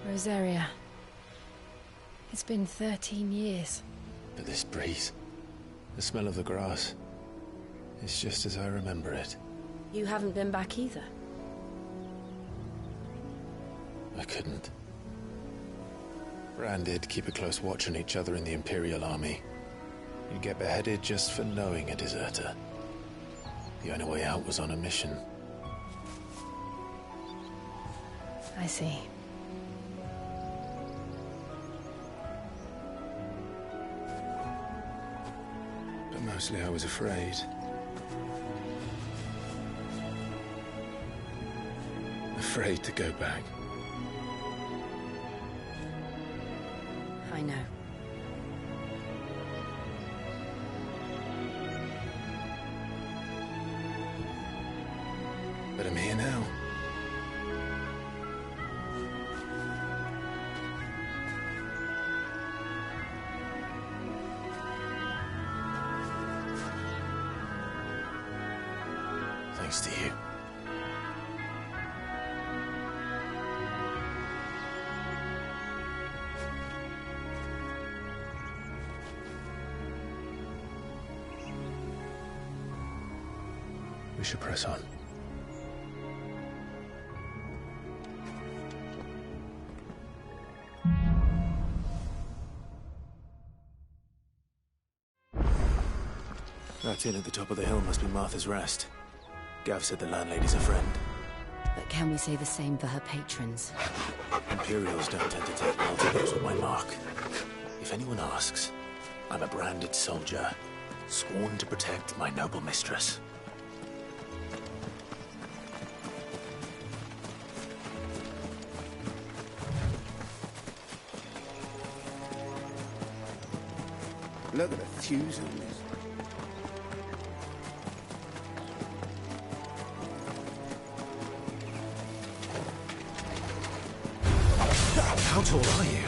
Rosaria. It's been 13 years. But this breeze, the smell of the grass, it's just as I remember it. You haven't been back either. I couldn't. Bran did keep a close watch on each other in the Imperial Army. You'd get beheaded just for knowing a deserter. The only way out was on a mission. I see. But mostly I was afraid. Afraid to go back. I know. But I'm here now. Thanks to you. We should press on. That inn at the top of the hill must be Martha's Rest. Gav said the landlady's a friend. But can we say the same for her patrons? Imperials don't tend to take well to those with my mark. If anyone asks, I'm a branded soldier, sworn to protect my noble mistress. Look at the fuse on this. How tall are you?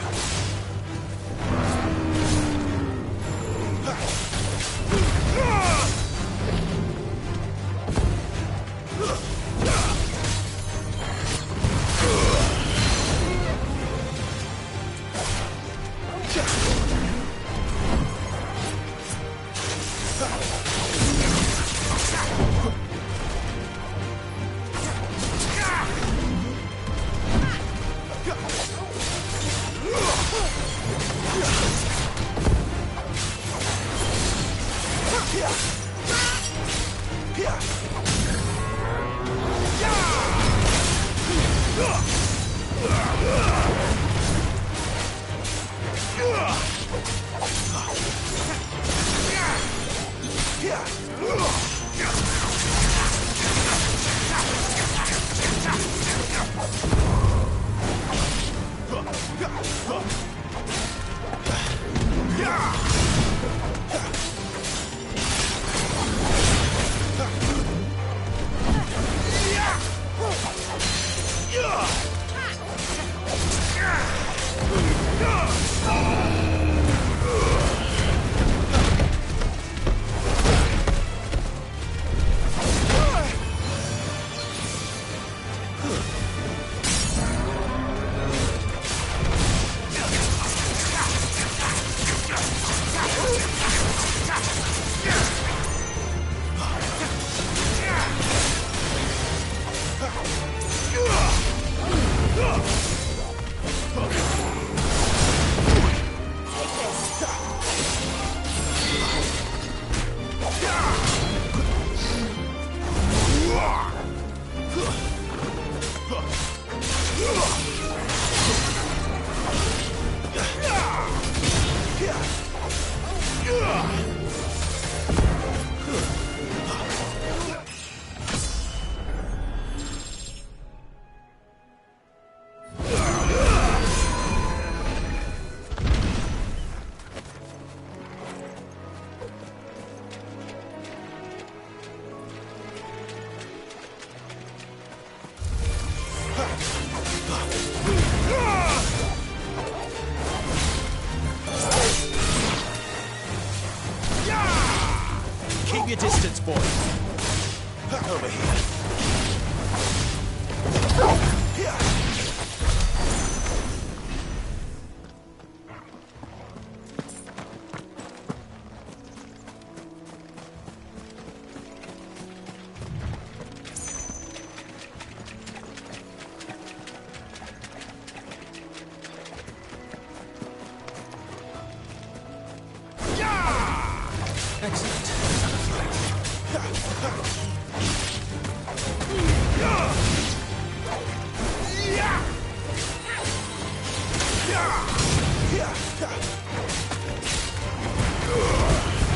Your distance, boy. Over here.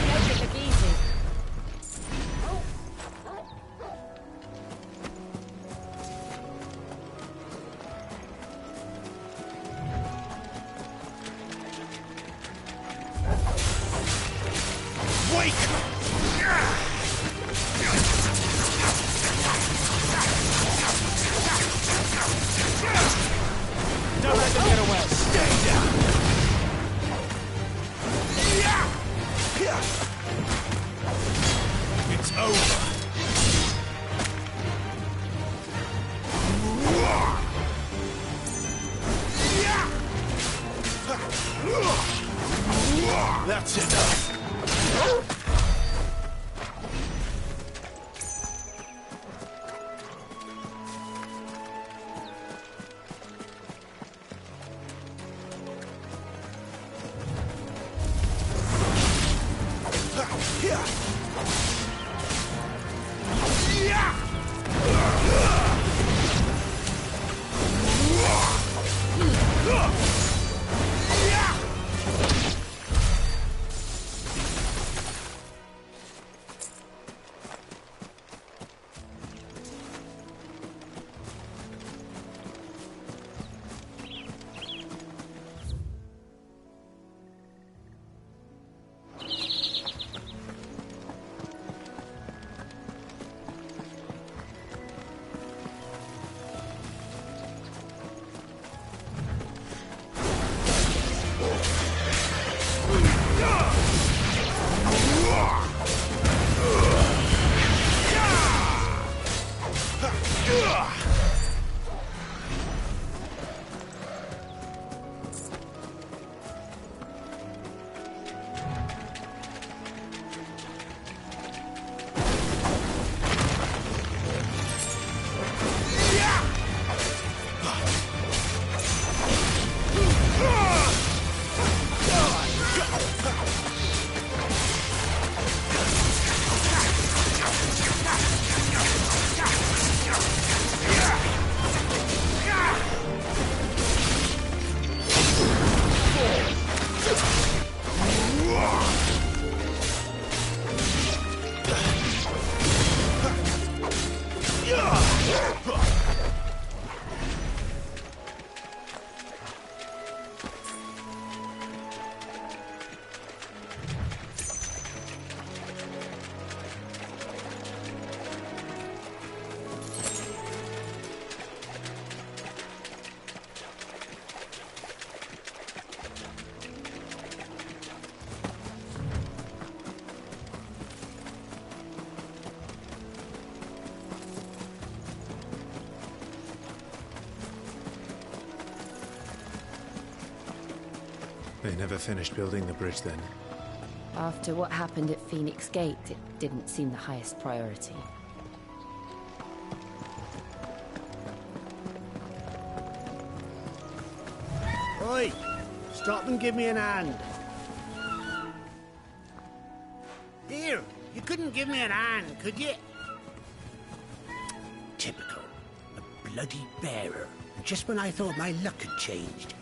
Make it look easy. Don't let them get away. Stay down. It's over. That's enough. They never finished building the bridge then. After what happened at Phoenix Gate, it didn't seem the highest priority. Oi! Stop and give me an hand. Here, you couldn't give me an hand, could you? Typical. A bloody bearer. Just when I thought my luck had changed.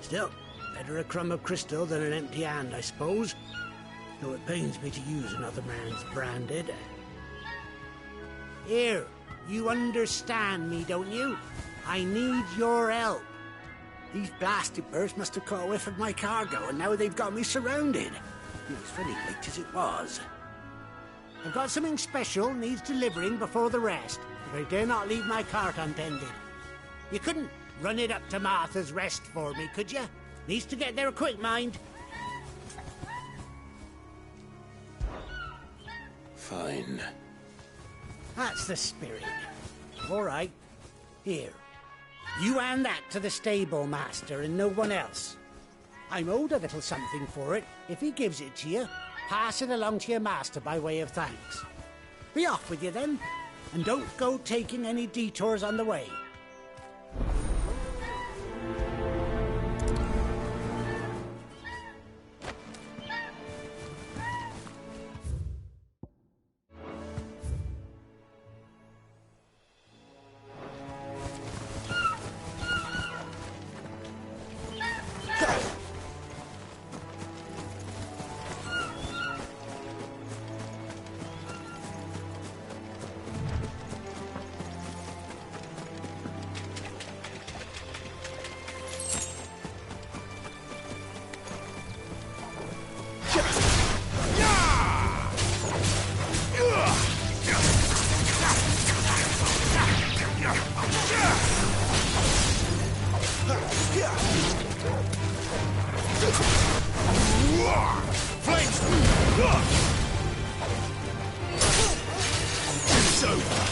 Still, better a crumb of crystal than an empty hand, I suppose. Though it pains me to use another man's branded. Here, you understand me, don't you? I need your help. These blasted birds must have caught a whiff of my cargo, and now they've got me surrounded. It was funny late as it was. I've got something special needs delivering before the rest, but I dare not leave my cart untended. You couldn't run it up to Martha's Rest for me, could you? Needs to get there quick, mind. Fine. That's the spirit. All right. Here. You hand that to the stable master and no one else. I'm owed a little something for it. If he gives it to you, pass it along to your master by way of thanks. Be off with you then, and don't go taking any detours on the way. Flames! It's over.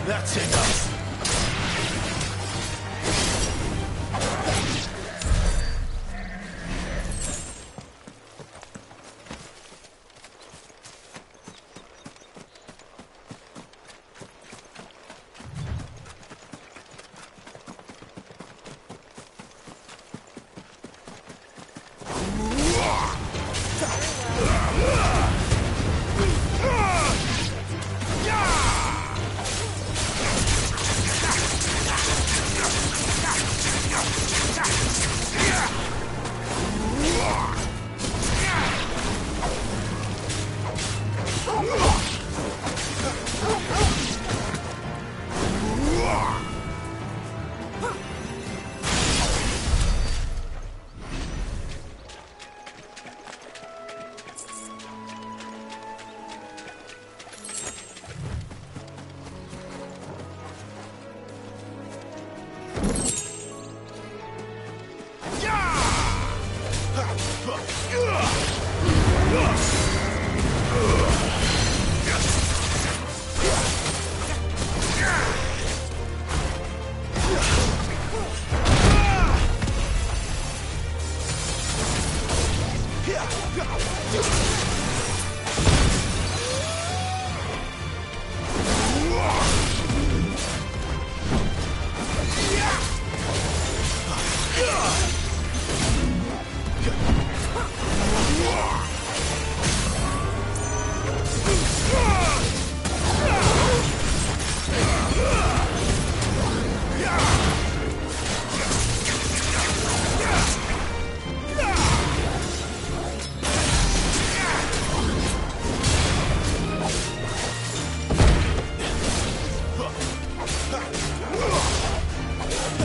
That's enough.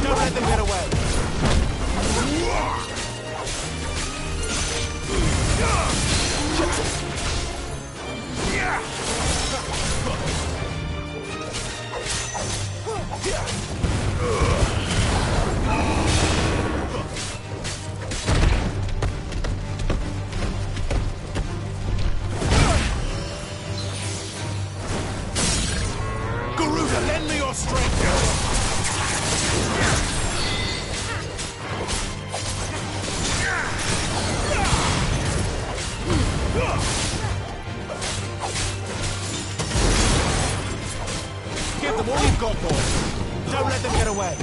Don't let them get away. Garuda, lend me your strength. Give them all you've got, boy. Don't let them get away.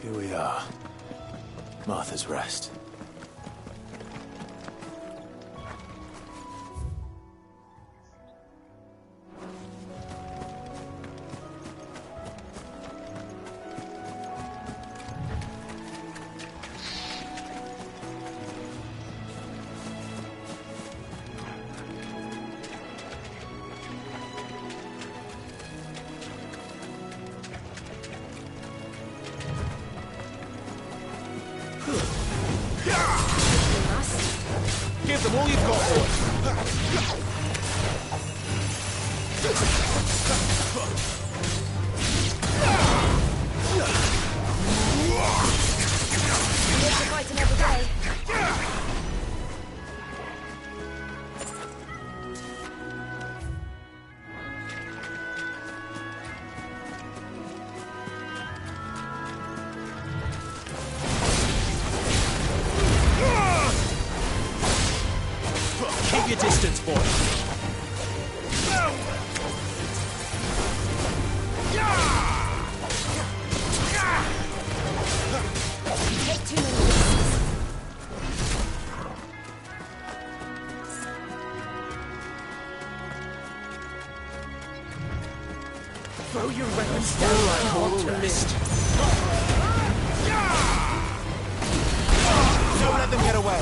Here we are. Martha's Rest. Give them all you've got, boy. your distance, boy. Take too many risks. Throw your weapons down like want to list. Don't let them get away.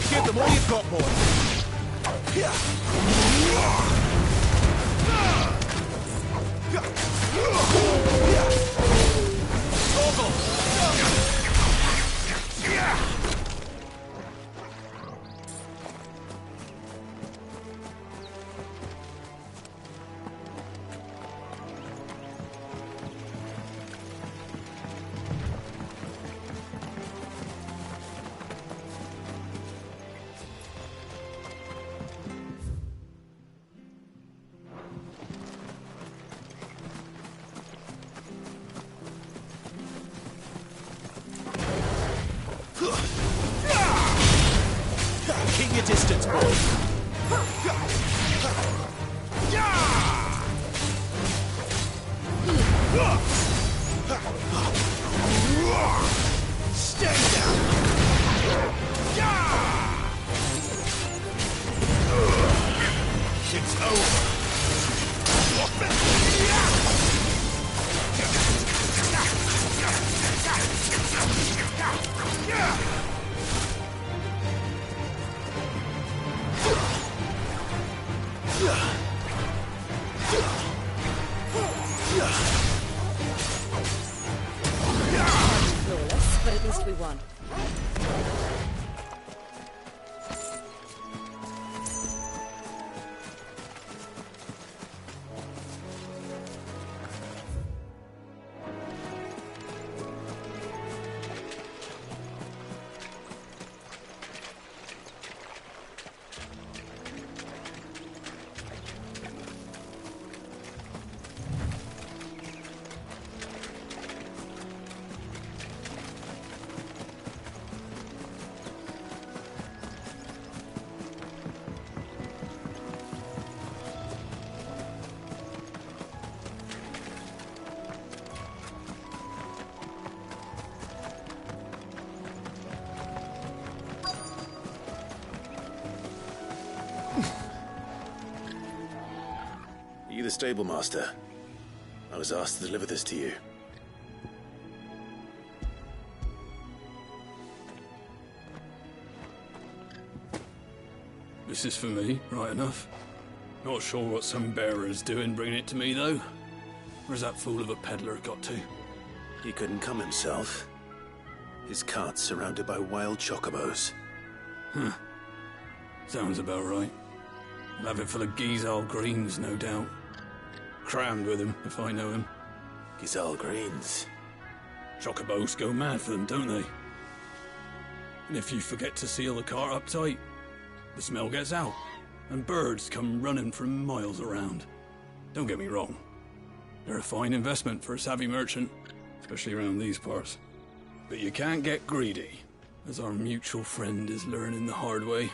Give them all you've got, boy. Keep your distance, boy. Stay down. It's over. Flawless, but at least we won. Are you the stable master? I was asked to deliver this to you. This is for me, right enough. Not sure what some bearer's doing bringing it to me, though. Where's that fool of a peddler got to? He couldn't come himself. His cart's surrounded by wild chocobos. Huh. Sounds about right. He'll have it full of Gizal greens, no doubt. Crammed with him, if I know him. Gizal greens. Chocobos go mad for them, don't they? And if you forget to seal the cart up tight, the smell gets out, and birds come running from miles around. Don't get me wrong. They're a fine investment for a savvy merchant, especially around these parts. But you can't get greedy, as our mutual friend is learning the hard way.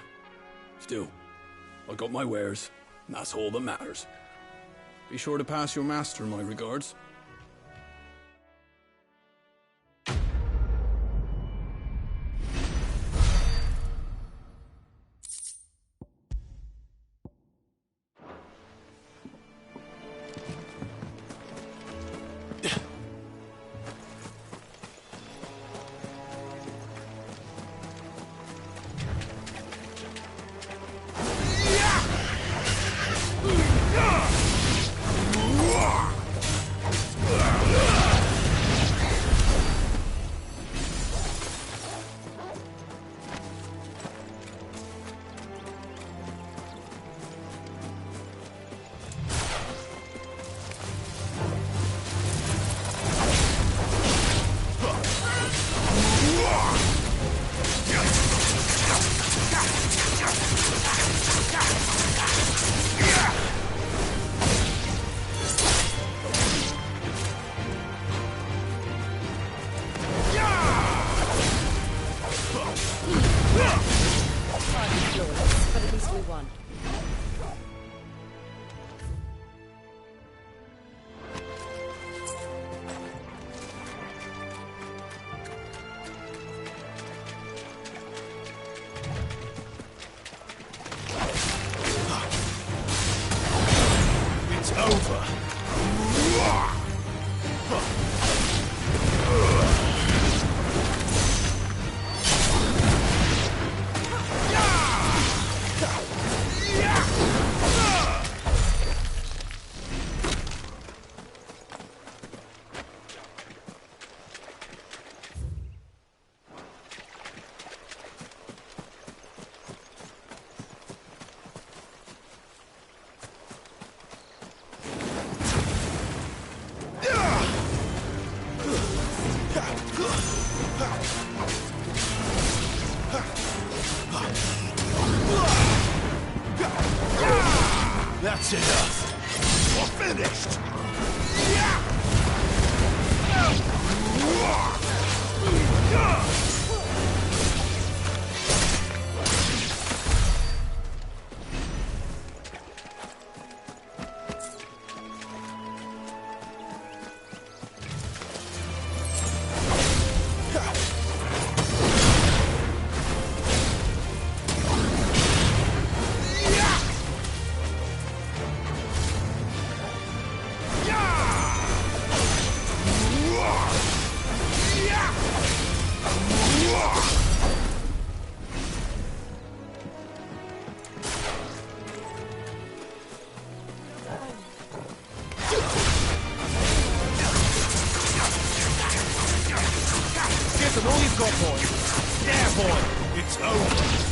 Still, I got my wares, and that's all that matters. Be sure to pass your master my regards. one. It's over. That's enough. We're finished. Give them all you've got, boy. There, boy. It's over.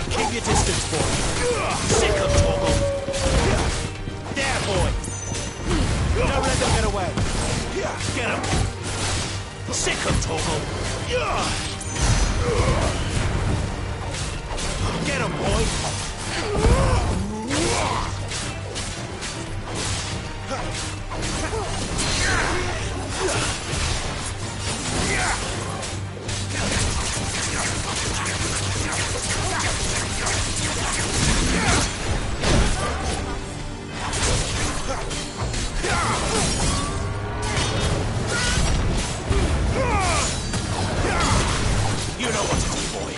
Keep your distance, boy. Sick of toggle. There, boy. Don't let them get away. Get him. Sick of toggle. Get him, boy. You know what to do, boy.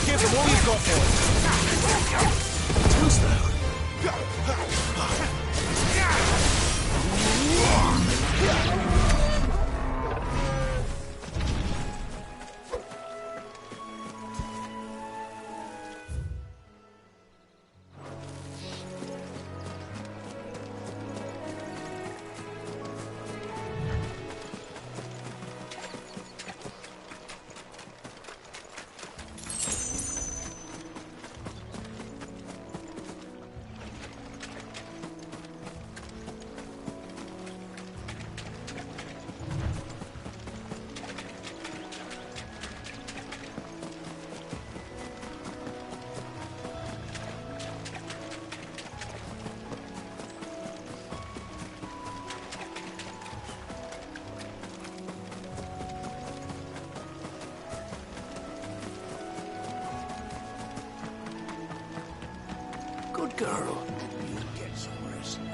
Give them all you've got for it. Too slow. good girl. You get some rest now.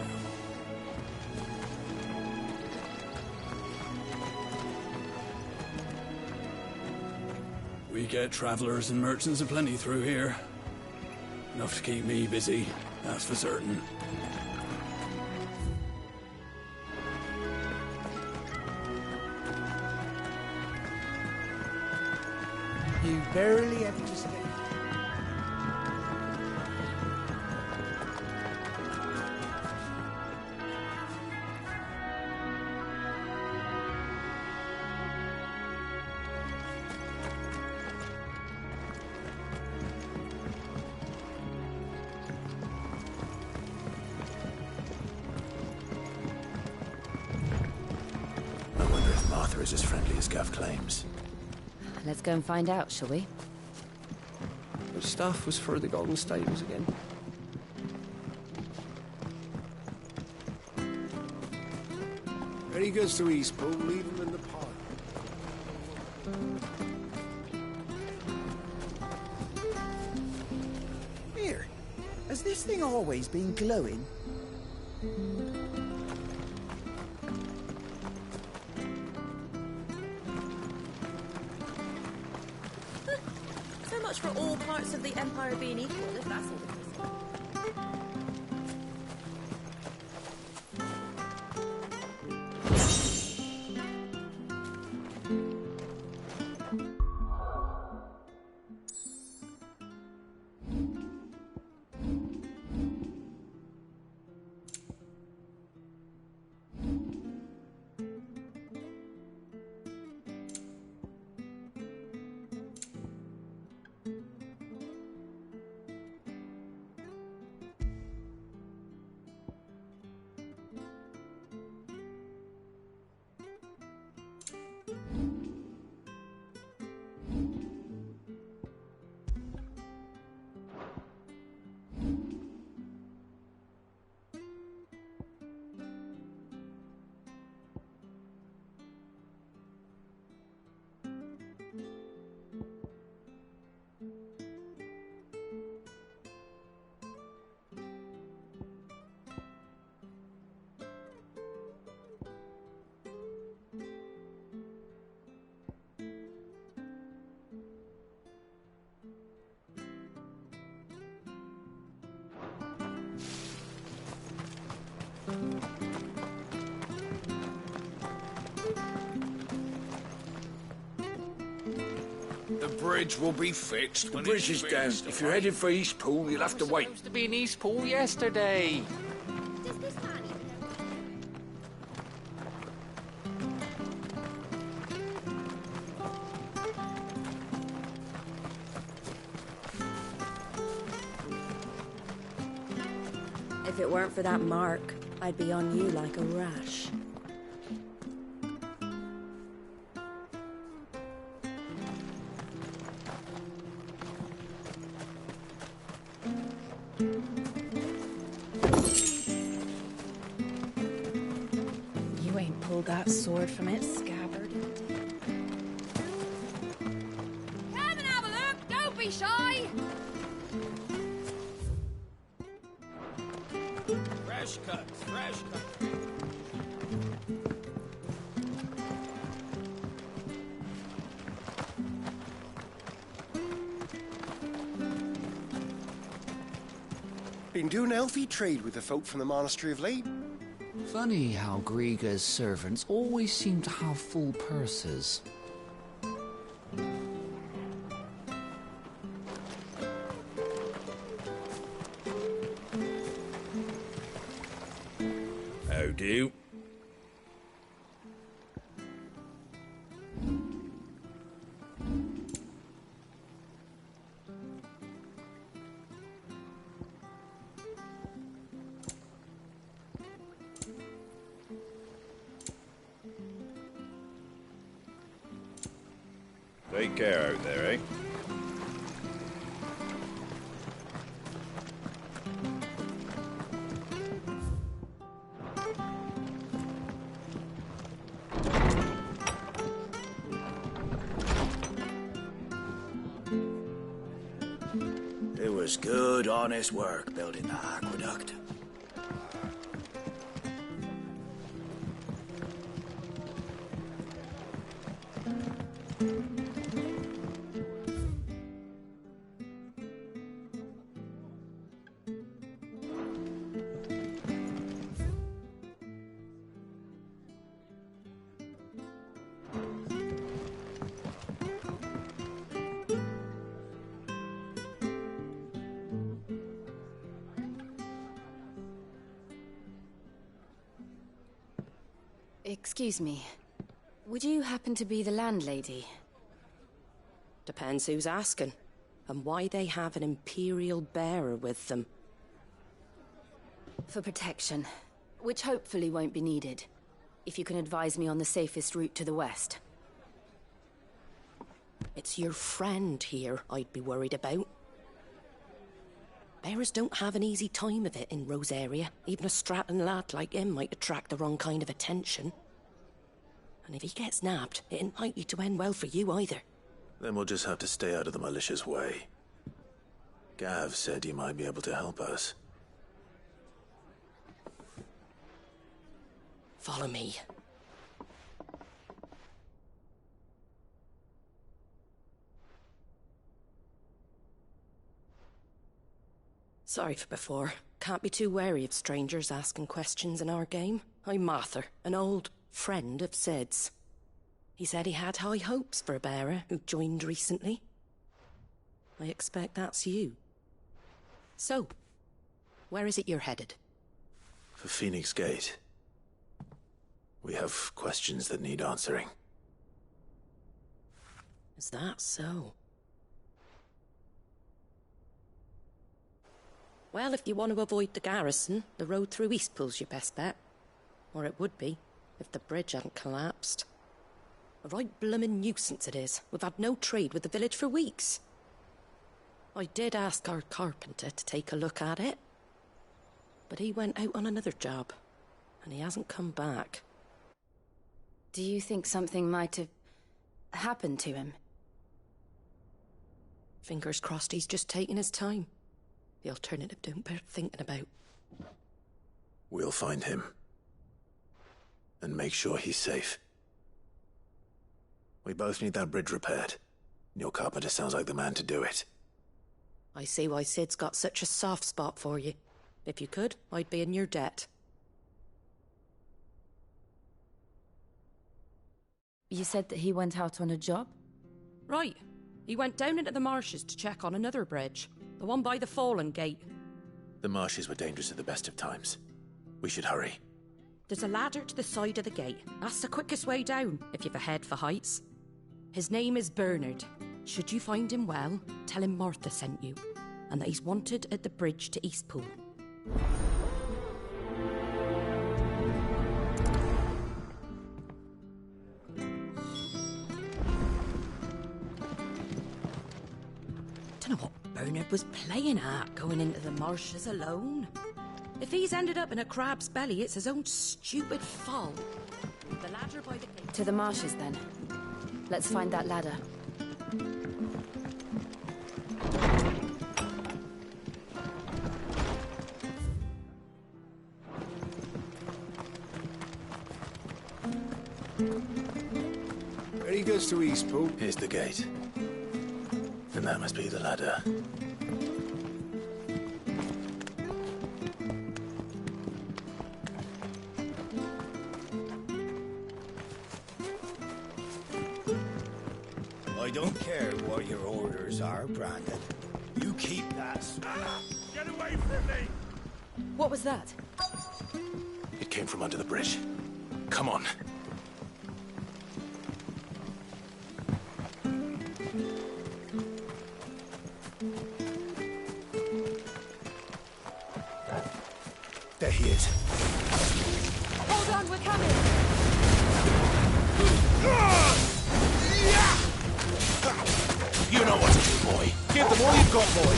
We get travellers and merchants aplenty through here. Enough to keep me busy, that's for certain. You barely have to stay. I wonder if Martha is as friendly as Gav claims. Let's go and find out, shall we? Which staff was for the Golden Stables again? Ready goes to Eastpool, leave him in the pod. Here, has this thing always been glowing? So much for all parts of the Empire being equal, if that's all the case. The bridge will be fixed when The bridge it's is down. fixed. If you're headed for Eastpool, you'll have to wait. Supposed to be in Eastpool yesterday. Does this man even know? If it weren't for that mark, I'd be on you like a rash. You ain't pulled that sword from its scabbard. Come and have a look! Don't be shy! Fresh cuts, fresh cuts. Been doing healthy trade with the folk from the monastery of late. Funny how Griga's servants always seem to have full purses. How do? Take care out there, eh? It was good, honest work building that aqueduct. Excuse me. Would you happen to be the landlady? Depends who's asking, and why they have an Imperial bearer with them. For protection, which hopefully won't be needed. If you can advise me on the safest route to the west. It's your friend here I'd be worried about. Bearers don't have an easy time of it in Rose area. Even a Stratton lad like him might attract the wrong kind of attention. And if he gets nabbed, it ain't likely to end well for you either. Then we'll just have to stay out of the malicious way. Gav said you might be able to help us. Follow me. Sorry for before. Can't be too wary of strangers asking questions in our game. I'm Martha, an old friend of Sid's. He said he had high hopes for a bearer who joined recently. I expect that's you. So, where is it you're headed? For Phoenix Gate. We have questions that need answering. Is that so? Well, if you want to avoid the garrison, the road through Eastpool's your best bet. Or it would be, if the bridge hadn't collapsed. A right bloomin' nuisance it is. We've had no trade with the village for weeks. I did ask our carpenter to take a look at it. But he went out on another job, and he hasn't come back. Do you think something might have happened to him? Fingers crossed he's just taking his time. The alternative don't bear thinking about. We'll find him. And make sure he's safe. We both need that bridge repaired. Your carpenter sounds like the man to do it. I see why Sid's got such a soft spot for you. If you could, I'd be in your debt. You said that he went out on a job? Right. He went down into the marshes to check on another bridge. The one by the Fallen Gate. The marshes were dangerous at the best of times. We should hurry. There's a ladder to the side of the gate. That's the quickest way down, if you've a head for heights. His name is Bernard. Should you find him well, tell him Martha sent you, and that he's wanted at the bridge to Eastpool. Don't know what Bernard was playing at, going into the marshes alone. If he's ended up in a crab's belly, it's his own stupid fault. The ladder by the gate. To the marshes, then. Let's find that ladder. Ready goes to Eastpool. Here's the gate. And that must be the ladder. I don't care what your orders are, Brandon. You keep that... Get away from me! What was that? It came from under the bridge. Come on. There he is. Hold on, we're coming! You know what to do, boy. Give them all you've got, boy.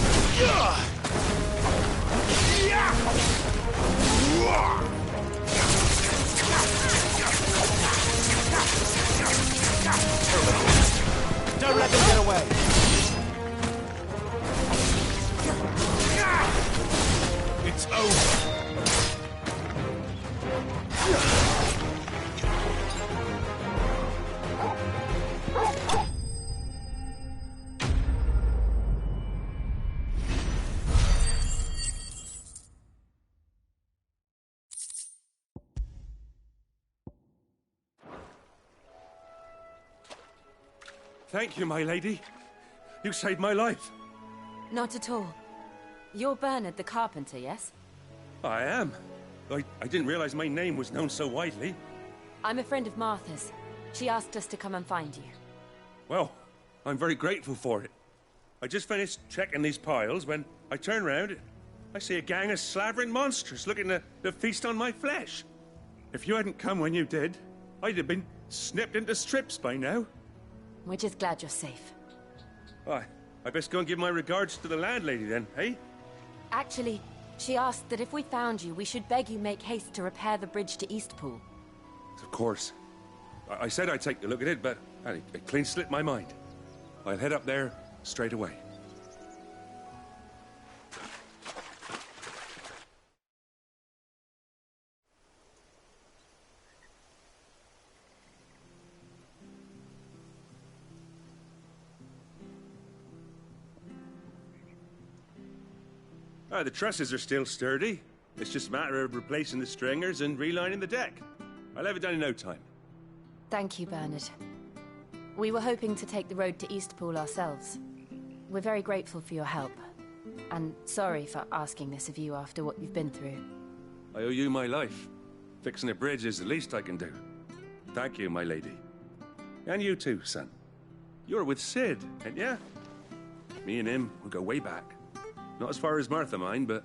Don't let them get away. Thank you, my lady. You saved my life. Not at all. You're Bernard the carpenter, yes? I am. I didn't realize my name was known so widely. I'm a friend of Martha's. She asked us to come and find you. Well, I'm very grateful for it. I just finished checking these piles when I turn round. I see a gang of slavering monsters looking to feast on my flesh. If you hadn't come when you did, I'd have been snipped into strips by now. We're just glad you're safe. I best go and give my regards to the landlady then, eh? Actually, she asked that if we found you, we should beg you make haste to repair the bridge to Eastpool. Of course. I said I'd take a look at it, but it clean slipped my mind. I'll head up there straight away. The trusses are still sturdy. It's just a matter of replacing the stringers and relining the deck. I'll have it done in no time. Thank you, Bernard. We were hoping to take the road to Eastpool ourselves. We're very grateful for your help. And sorry for asking this of you after what you've been through. I owe you my life. Fixing a bridge is the least I can do. Thank you, my lady. And you too, son. You're with Sid, ain't ya? Me and him, we go way back. Not as far as Martha, mind, but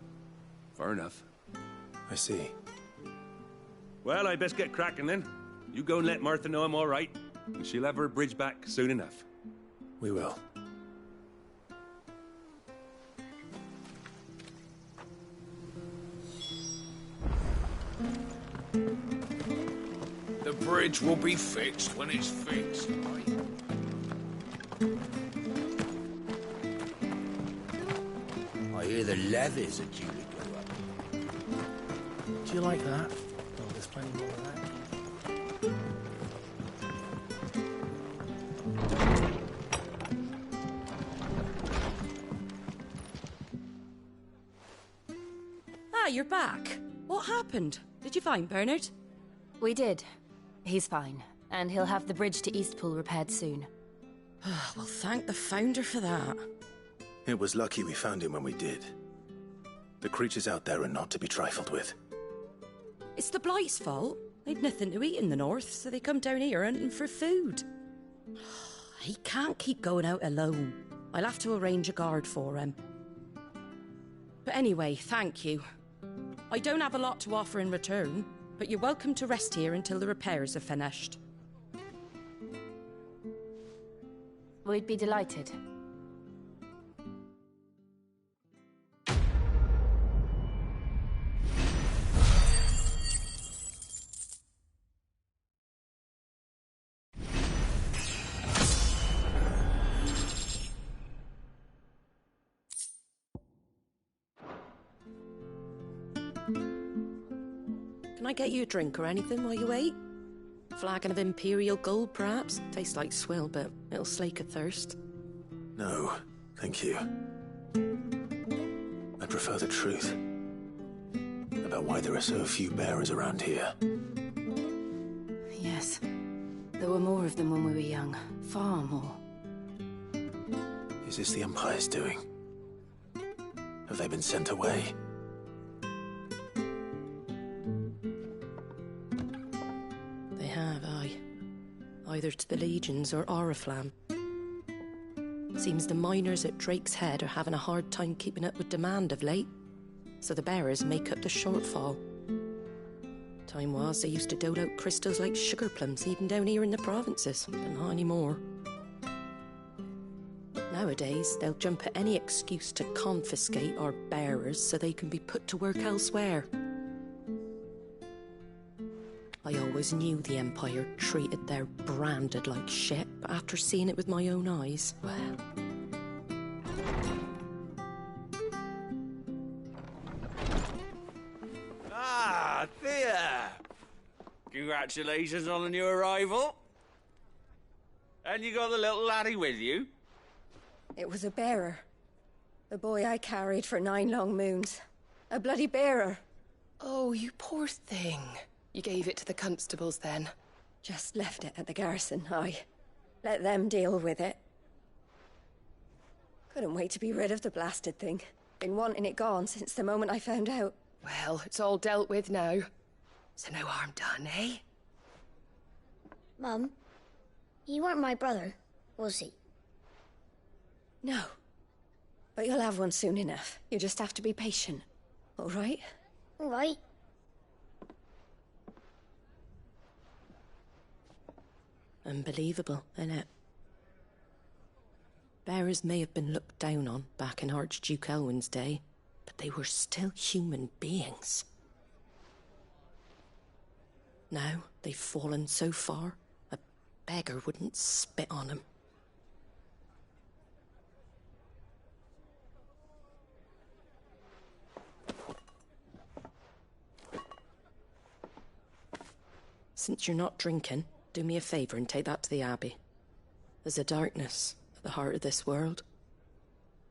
far enough. I see. Well, I best get cracking then. You go and let Martha know I'm all right, and she'll have her bridge back soon enough. We will. The bridge will be fixed when it's fixed, right? I hear the leathers are due to go up. Do you like that? Oh, there's plenty more of that. Ah, you're back. What happened? Did you find Bernard? We did. He's fine, and he'll have the bridge to Eastpool repaired soon. Well, thank the Founder for that. It was lucky we found him when we did. The creatures out there are not to be trifled with. It's the Blight's fault. They'd nothing to eat in the north, so they come down here hunting for food. He can't keep going out alone. I'll have to arrange a guard for him. But anyway, thank you. I don't have a lot to offer in return, but you're welcome to rest here until the repairs are finished. We'd be delighted. Can I get you a drink or anything while you wait? Flagon of Imperial Gold, perhaps? Tastes like swill, but it'll slake a thirst. No, thank you. I prefer the truth about why there are so few bearers around here. Yes. There were more of them when we were young. Far more. Is this the Empire's doing? Have they been sent away? They have, aye. Either to the Legions or Oriflamme. Seems the miners at Drake's Head are having a hard time keeping up with demand of late, so the bearers make up the shortfall. Time was they used to dole out crystals like sugar plums even down here in the provinces, but not anymore. Nowadays, they'll jump at any excuse to confiscate our bearers so they can be put to work elsewhere. I always knew the Empire treated their branded like shit, but after seeing it with my own eyes, well... Ah, Thea! Congratulations on the new arrival. And you got the little laddie with you? It was a bearer. The boy I carried for 9 long moons. A bloody bearer. Oh, you poor thing. You gave it to the constables then? Just left it at the garrison, aye. Let them deal with it. Couldn't wait to be rid of the blasted thing. Been wanting it gone since the moment I found out. Well, it's all dealt with now. So no harm done, eh? Mum, he weren't my brother, was he? No. But you'll have one soon enough. You just have to be patient. All right? All right. Unbelievable, innit? Bearers may have been looked down on back in Archduke Elwin's day, but they were still human beings. Now they've fallen so far, a beggar wouldn't spit on them. Since you're not drinking, do me a favour and take that to the Abbey. There's a darkness at the heart of this world,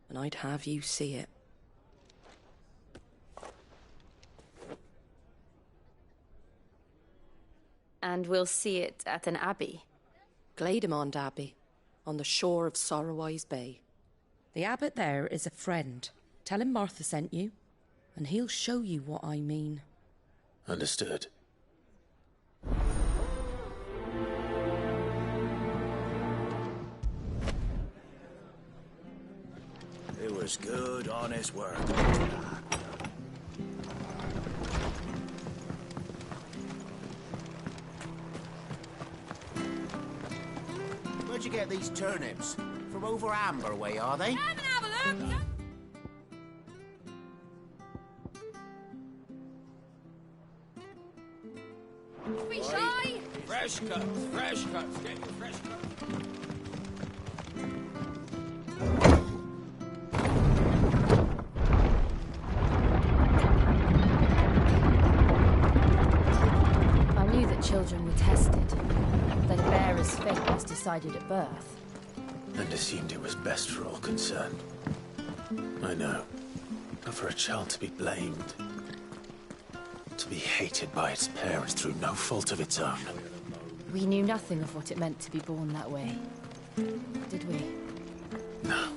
and I'd have you see it. And we'll see it at an abbey? Glademond Abbey, on the shore of Sorrowwise Bay. The abbot there is a friend. Tell him Martha sent you, and he'll show you what I mean. Understood. It was good, honest work. Where'd you get these turnips? From over Amber way, are they? Come and have a look. Be shy. Fresh cuts, fresh cuts. Get your fresh cuts. I knew that children were tested, that a bearer's fate was decided at birth. And assumed it was best for all concerned. I know. But for a child to be blamed, to be hated by its parents through no fault of its own. We knew nothing of what it meant to be born that way, did we? No.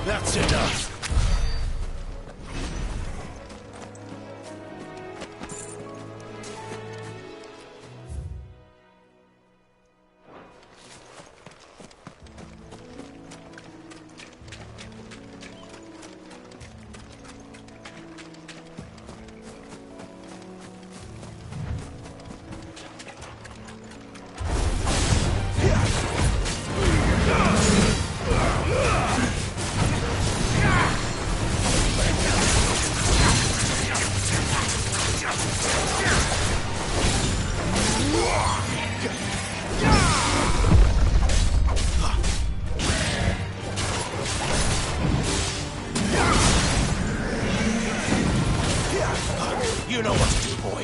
That's enough. You know what to do, boy.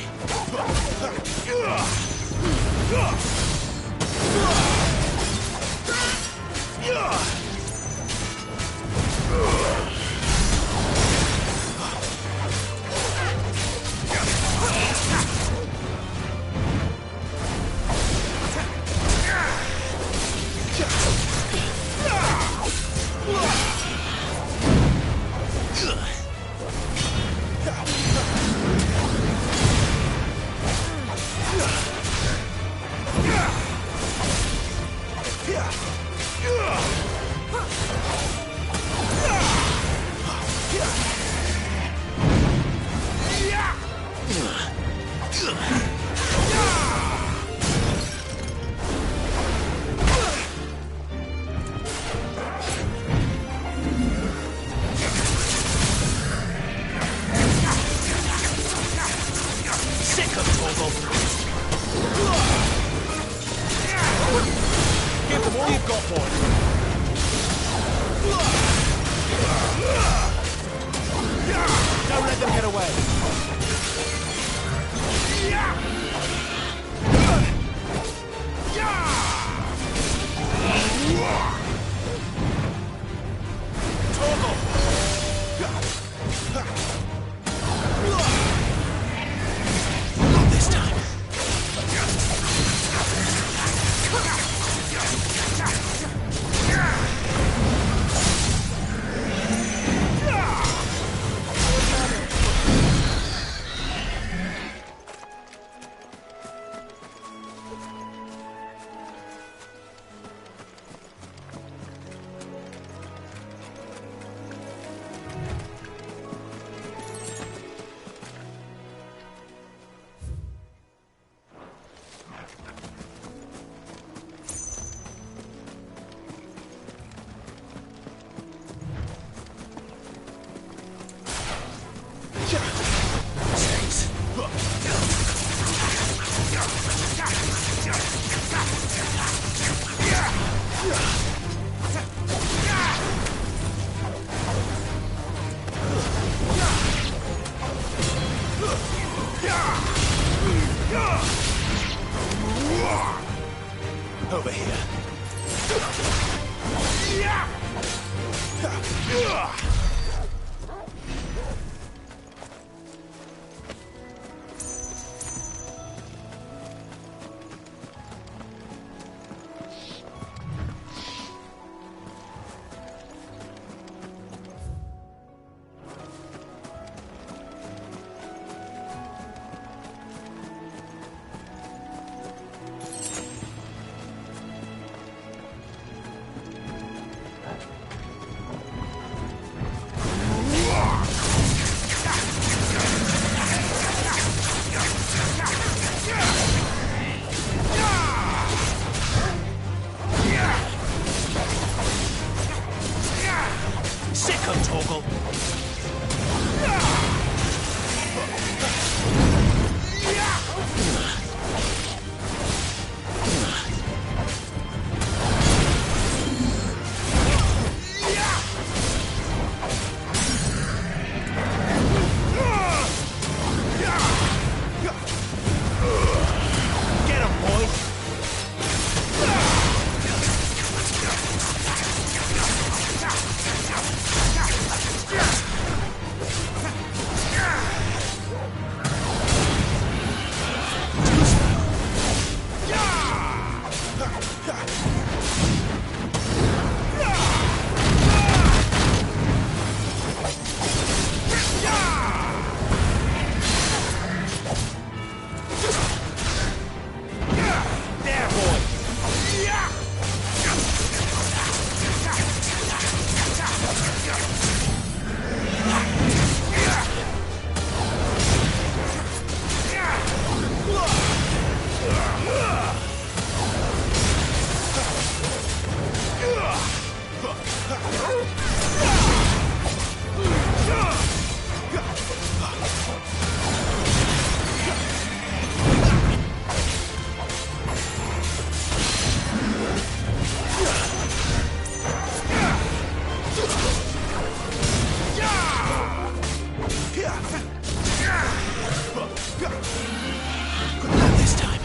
Sick of Torgal! Give them all you've got, boy! Don't let them get away! Not this time. Over here. Sick of Torgal! Get him, boy! There, boy! Not this time.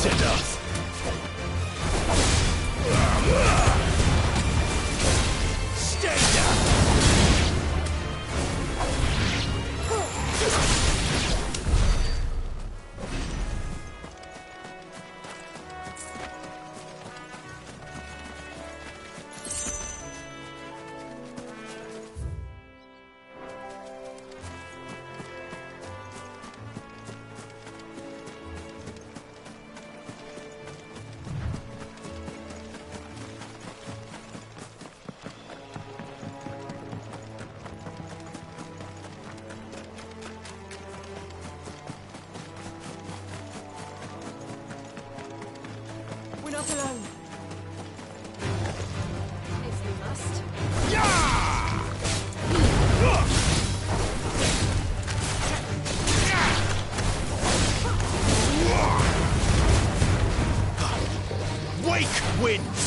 That's enough! Stay down! We're not alone. If we must. Wake wins!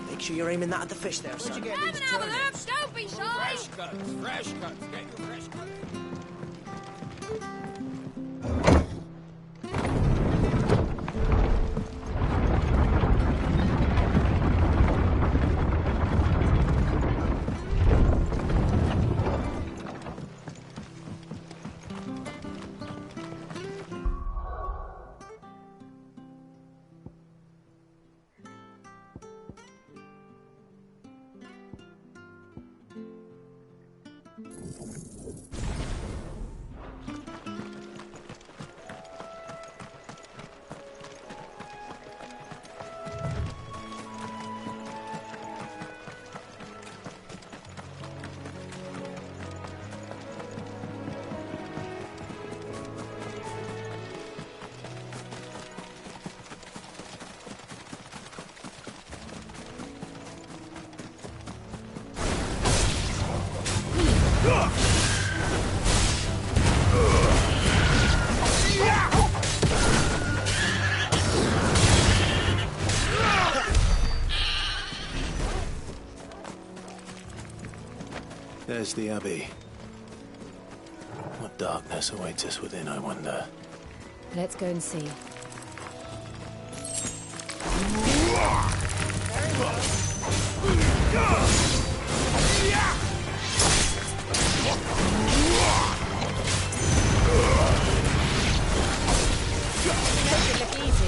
Make sure you're aiming that at the fish there, son. Where'd you get these turnips? Don't be shy! Fresh cuts, fresh cuts. Get your fresh cuts. There's the Abbey. What darkness awaits us within, I wonder? Let's go and see. Make it look easy.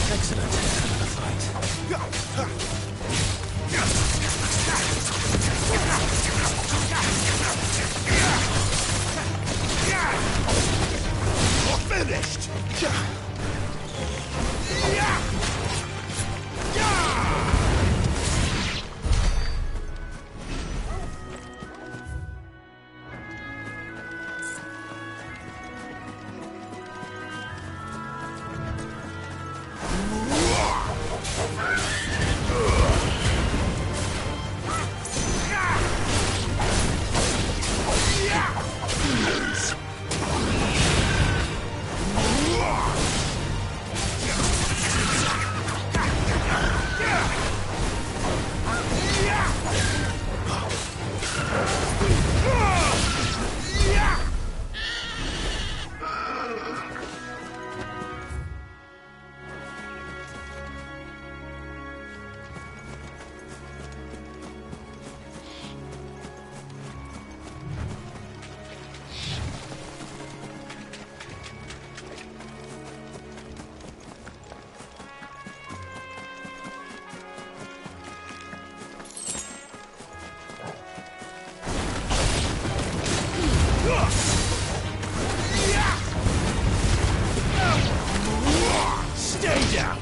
Excellent. Another fight. Finished! Stay down!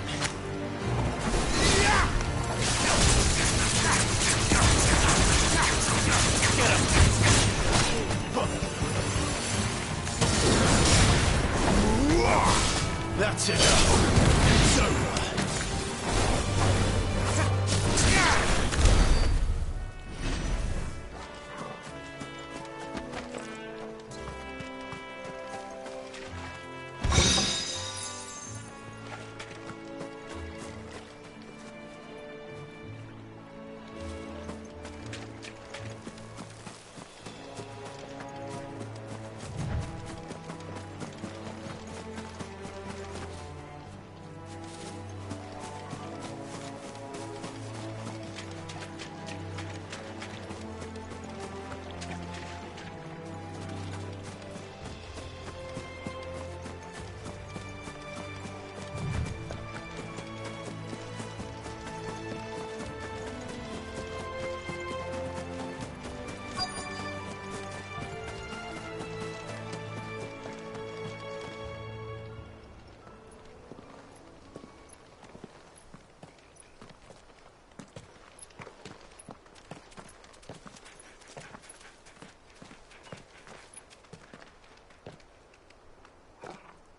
That's enough. It's over.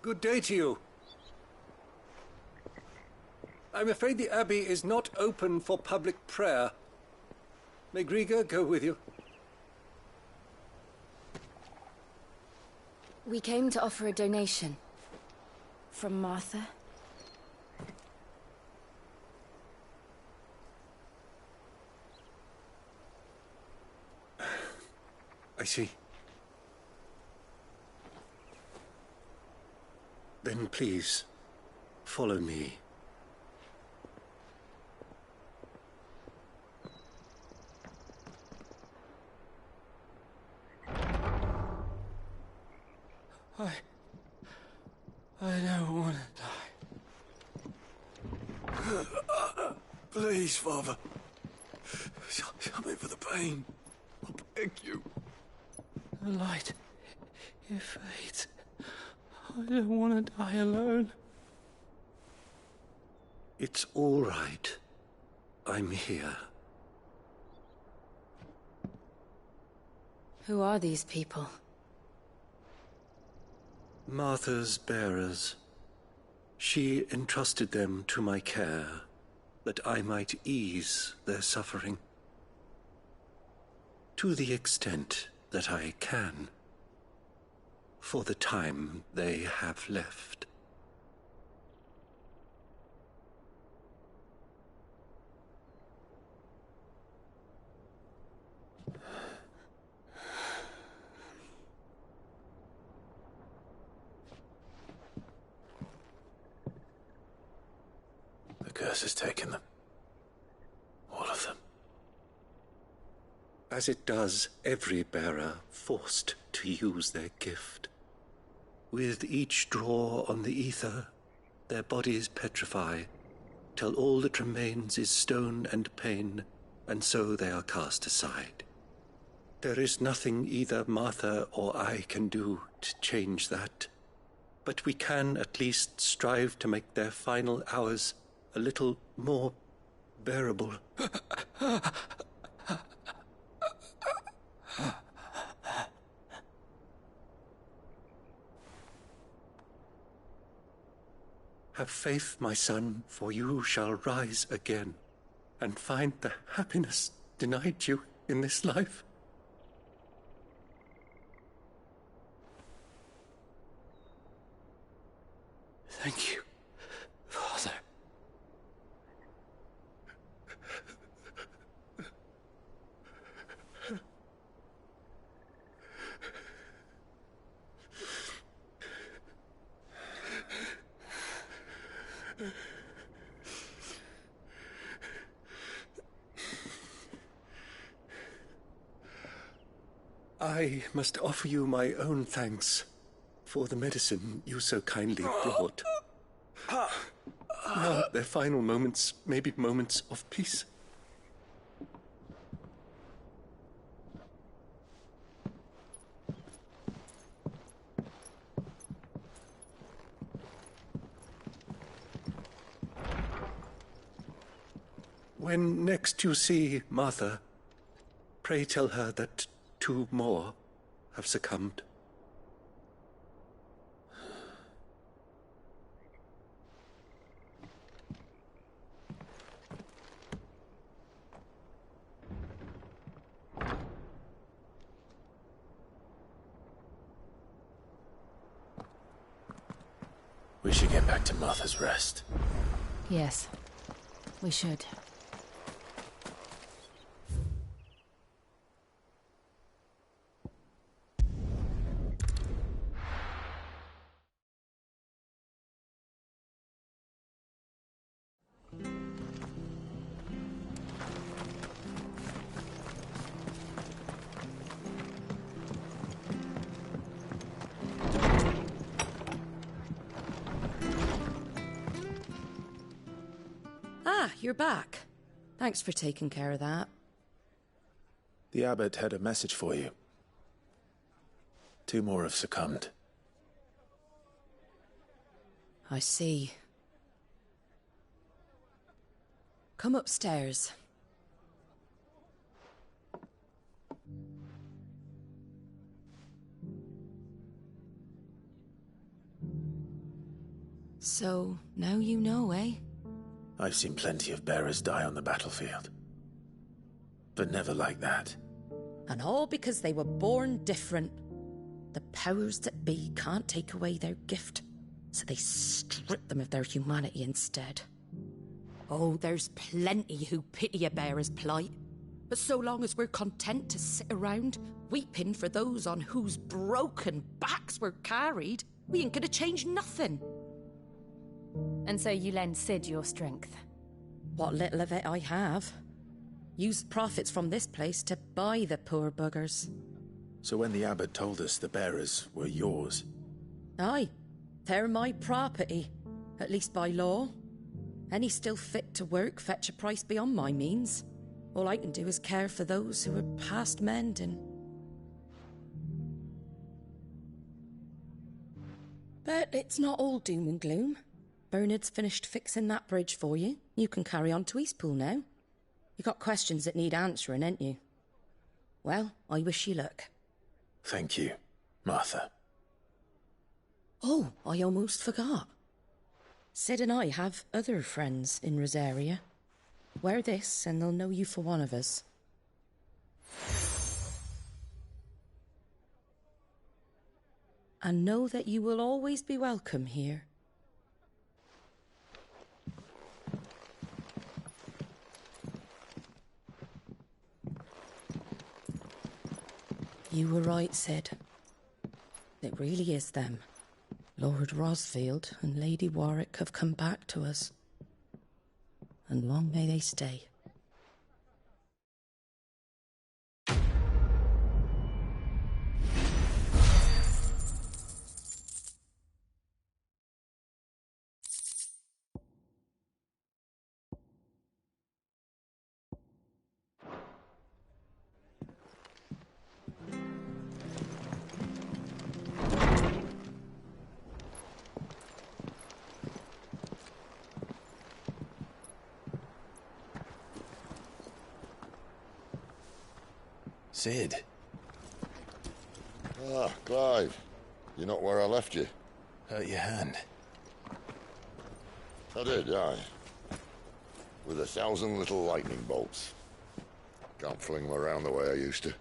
Good day to you. I'm afraid the Abbey is not open for public prayer. May Grieger go with you? We came to offer a donation. From Martha. see. Then please, follow me. I don't want to die. Please, Father. Shut me for the pain. I beg you. The light, it fades. I don't want to die alone. It's all right. I'm here. Who are these people? Martha's bearers. She entrusted them to my care, that I might ease their suffering. To the extent that I can, for the time they have left. The curse has taken them. All of them. As it does every bearer forced to use their gift. With each draw on the ether, their bodies petrify, till all that remains is stone and pain, and so they are cast aside. There is nothing either Martha or I can do to change that, but we can at least strive to make their final hours a little more bearable. Have faith, my son, for you shall rise again, and find the happiness denied you in this life. Thank you, Father. I must offer you my own thanks for the medicine you so kindly brought. Now their final moments may be moments of peace. When next you see Martha, pray tell her that 2 more have succumbed. We should get back to Martha's Rest. Yes, we should. Ah, you're back. Thanks for taking care of that. The abbot had a message for you. 2 more have succumbed. I see. Come upstairs. So, now you know, eh? I've seen plenty of bearers die on the battlefield. But never like that. And all because they were born different. The powers that be can't take away their gift, so they strip them of their humanity instead. Oh, there's plenty who pity a bearer's plight. But so long as we're content to sit around, weeping for those on whose broken backs we're carried, we ain't gonna change nothing. And so you lend Sid your strength? What little of it I have. Used profits from this place to buy the poor buggers. So when the abbot told us the bearers were yours? Aye, they're my property, at least by law. Any still fit to work fetch a price beyond my means. All I can do is care for those who are past mending. But it's not all doom and gloom. Bernard's finished fixing that bridge for you. You can carry on to Eastpool now. You got questions that need answering, ain't you? Well, I wish you luck. Thank you, Martha. Oh, I almost forgot. Sid and I have other friends in Rosaria. Wear this and they'll know you for one of us. And know that you will always be welcome here. You were right, Sid. It really is them. Lord Rosfield and Lady Warwick have come back to us. And long may they stay. Sid. Ah, Clive. You're not where I left you. Hurt your hand. I did, aye. With 1,000 little lightning bolts. Can't fling them around the way I used to.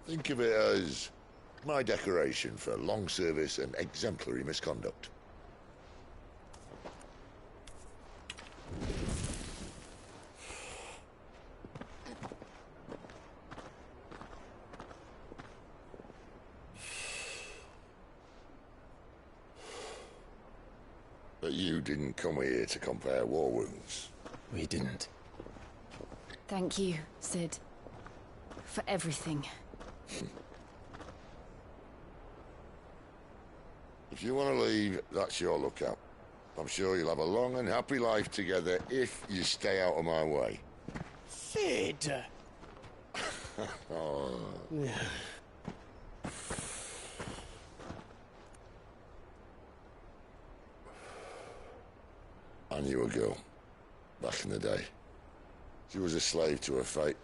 Think of it as my decoration for long service and exemplary misconduct. But you didn't come here to compare war wounds. We didn't. Thank you, Sid. For everything. If you want to leave, that's your lookout. I'm sure you'll have a long and happy life together if you stay out of my way. Sid! Oh. I knew a girl, back in the day. She was a slave to her fate,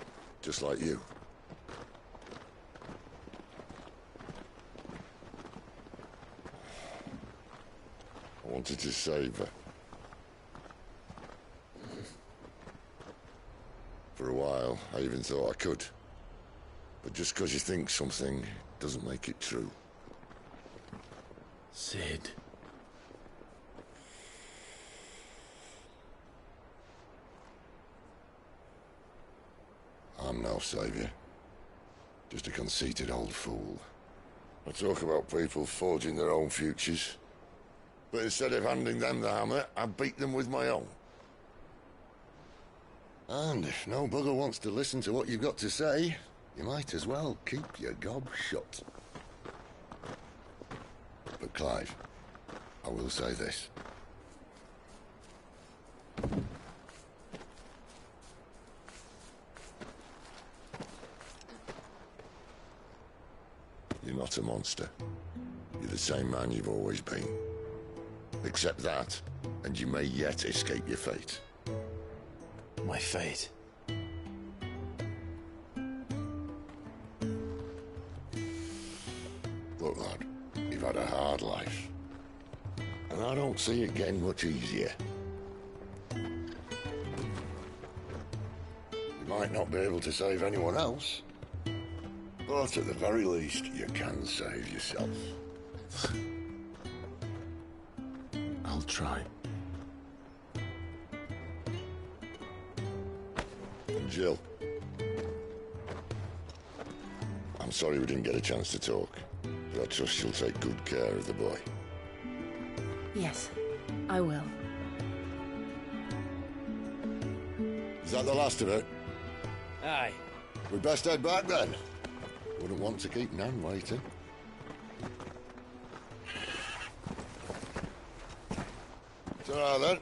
just like you. I wanted to save her. For a while, I even thought I could. But just because you think something doesn't make it true. Sid. I'm no saviour. Just a conceited old fool. I talk about people forging their own futures. But instead of handing them the hammer, I beat them with my own. And if no bugger wants to listen to what you've got to say, you might as well keep your gob shut. But Clive, I will say this. You're not a monster. You're the same man you've always been. Accept that, and you may yet escape your fate. My fate? Look, lad, you've had a hard life. And I don't see it getting much easier. You might not be able to save anyone else, but at the very least, you can save yourself. I'll try. Jill. I'm sorry we didn't get a chance to talk, but I trust she'll take good care of the boy. Yes, I will. Is that the last of it? Aye. We'd best head back then. Wouldn't want to keep Nan waiting. It's all right then.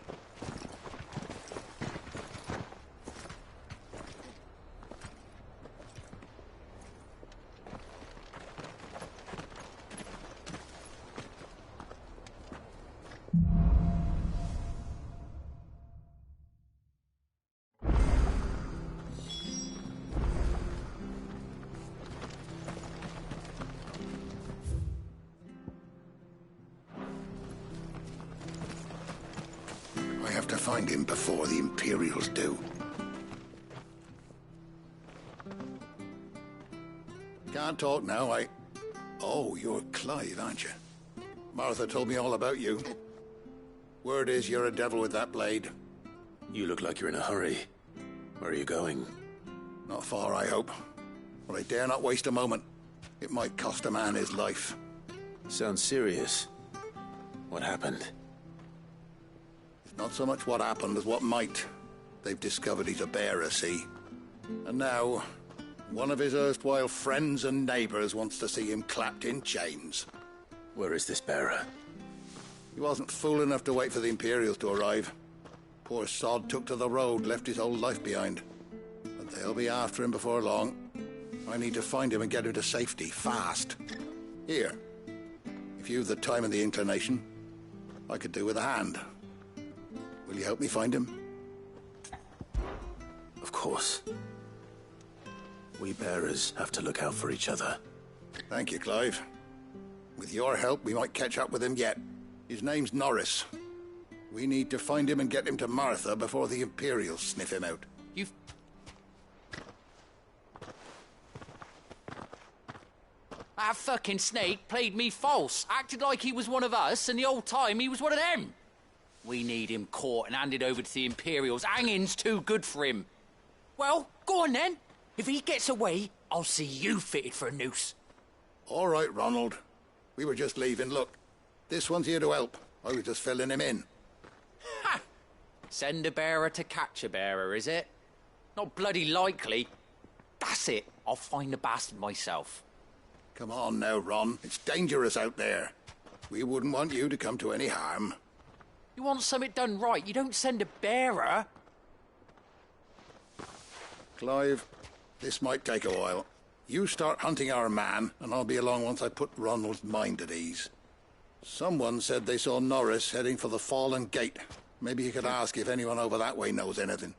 I have to find him before the Imperials do. Can't talk now, Oh, you're Clive, aren't you? Martha told me all about you. Word is you're a devil with that blade. You look like you're in a hurry. Where are you going? Not far, I hope. But I dare not waste a moment. It might cost a man his life. Sounds serious. What happened? It's not so much what happened as what might. They've discovered he's a bearer, see? And now, one of his erstwhile friends and neighbours wants to see him clapped in chains. Where is this bearer? He wasn't fool enough to wait for the Imperials to arrive. Poor sod took to the road, left his whole life behind. But they'll be after him before long. I need to find him and get him to safety, fast. Here, if you've the time and the inclination, I could do with a hand. Will you help me find him? Of course. We bearers have to look out for each other. Thank you, Clive. With your help, we might catch up with him yet. His name's Norris. We need to find him and get him to Martha before the Imperials sniff him out. You've... That fucking snake played me false, acted like he was one of us, and the whole time he was one of them. We need him caught and handed over to the Imperials. Hanging's too good for him. Well, go on then. If he gets away, I'll see you fitted for a noose. All right, Ronald. We were just leaving. Look, this one's here to help. I was just filling him in. Ha! Send a bearer to catch a bearer, is it? Not bloody likely. That's it. I'll find the bastard myself. Come on now, Ron. It's dangerous out there. We wouldn't want you to come to any harm. You want something done right, you don't send a bearer. Clive, this might take a while. You start hunting our man, and I'll be along once I put Ronald's mind at ease. Someone said they saw Norris heading for the Fallen Gate. Maybe you could ask if anyone over that way knows anything.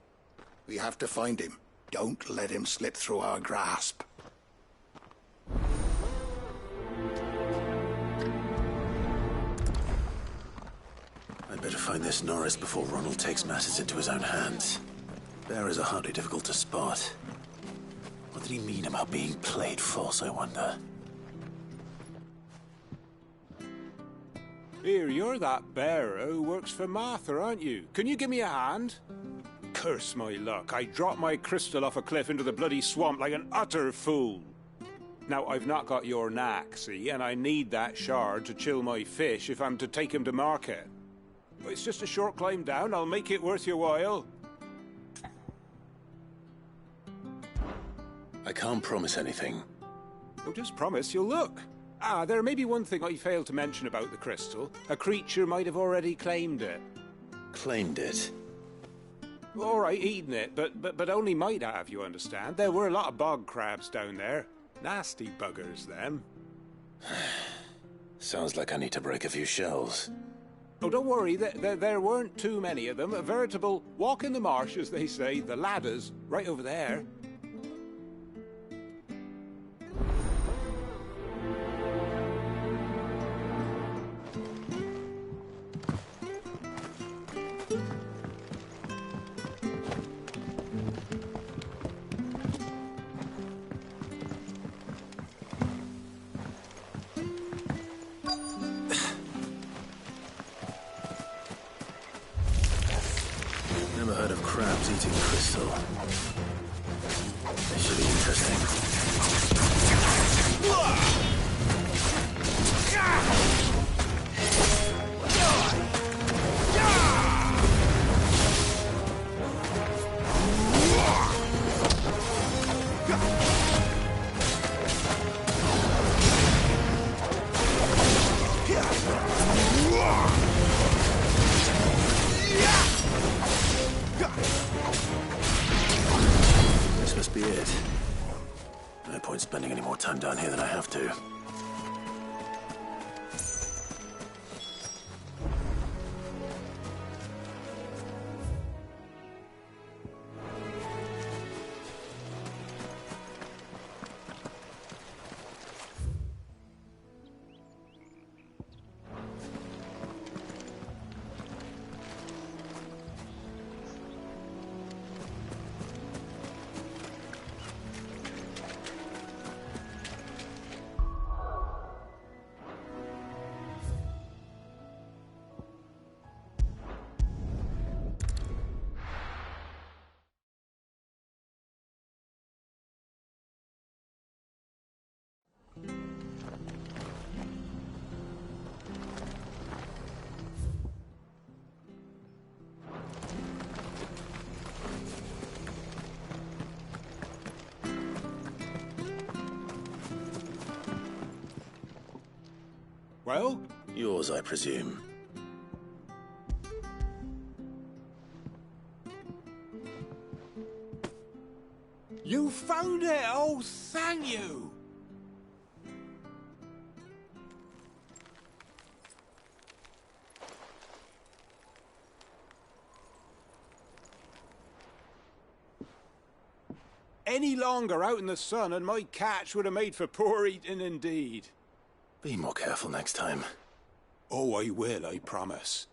We have to find him. Don't let him slip through our grasp. I'd better find this Norris before Ronald takes matters into his own hands. Bearers are hardly difficult to spot. What did he mean about being played false, I wonder? Here, you're that bearer who works for Martha, aren't you? Can you give me a hand? Curse my luck. I dropped my crystal off a cliff into the bloody swamp like an utter fool. Now, I've not got your knack, see, and I need that shard to chill my fish if I'm to take him to market. But it's just a short climb down. I'll make it worth your while. I can't promise anything. Oh, just promise you'll look. Ah, there may be one thing I failed to mention about the crystal. A creature might have already claimed it. Claimed it? All right, eaten it, but only might have, you understand. There were a lot of bog crabs down there. Nasty buggers, them. Sounds like I need to break a few shells. Oh, don't worry, there weren't too many of them. A veritable walk in the marsh, as they say. The ladders, right over there. Never heard of crabs eating crystal. spending any more time down here than I have to. Well? Yours, I presume. You found it! Oh, thank you! Any longer out in the sun and my catch would have made for poor eating indeed. Be more careful next time. Oh, I will, I promise.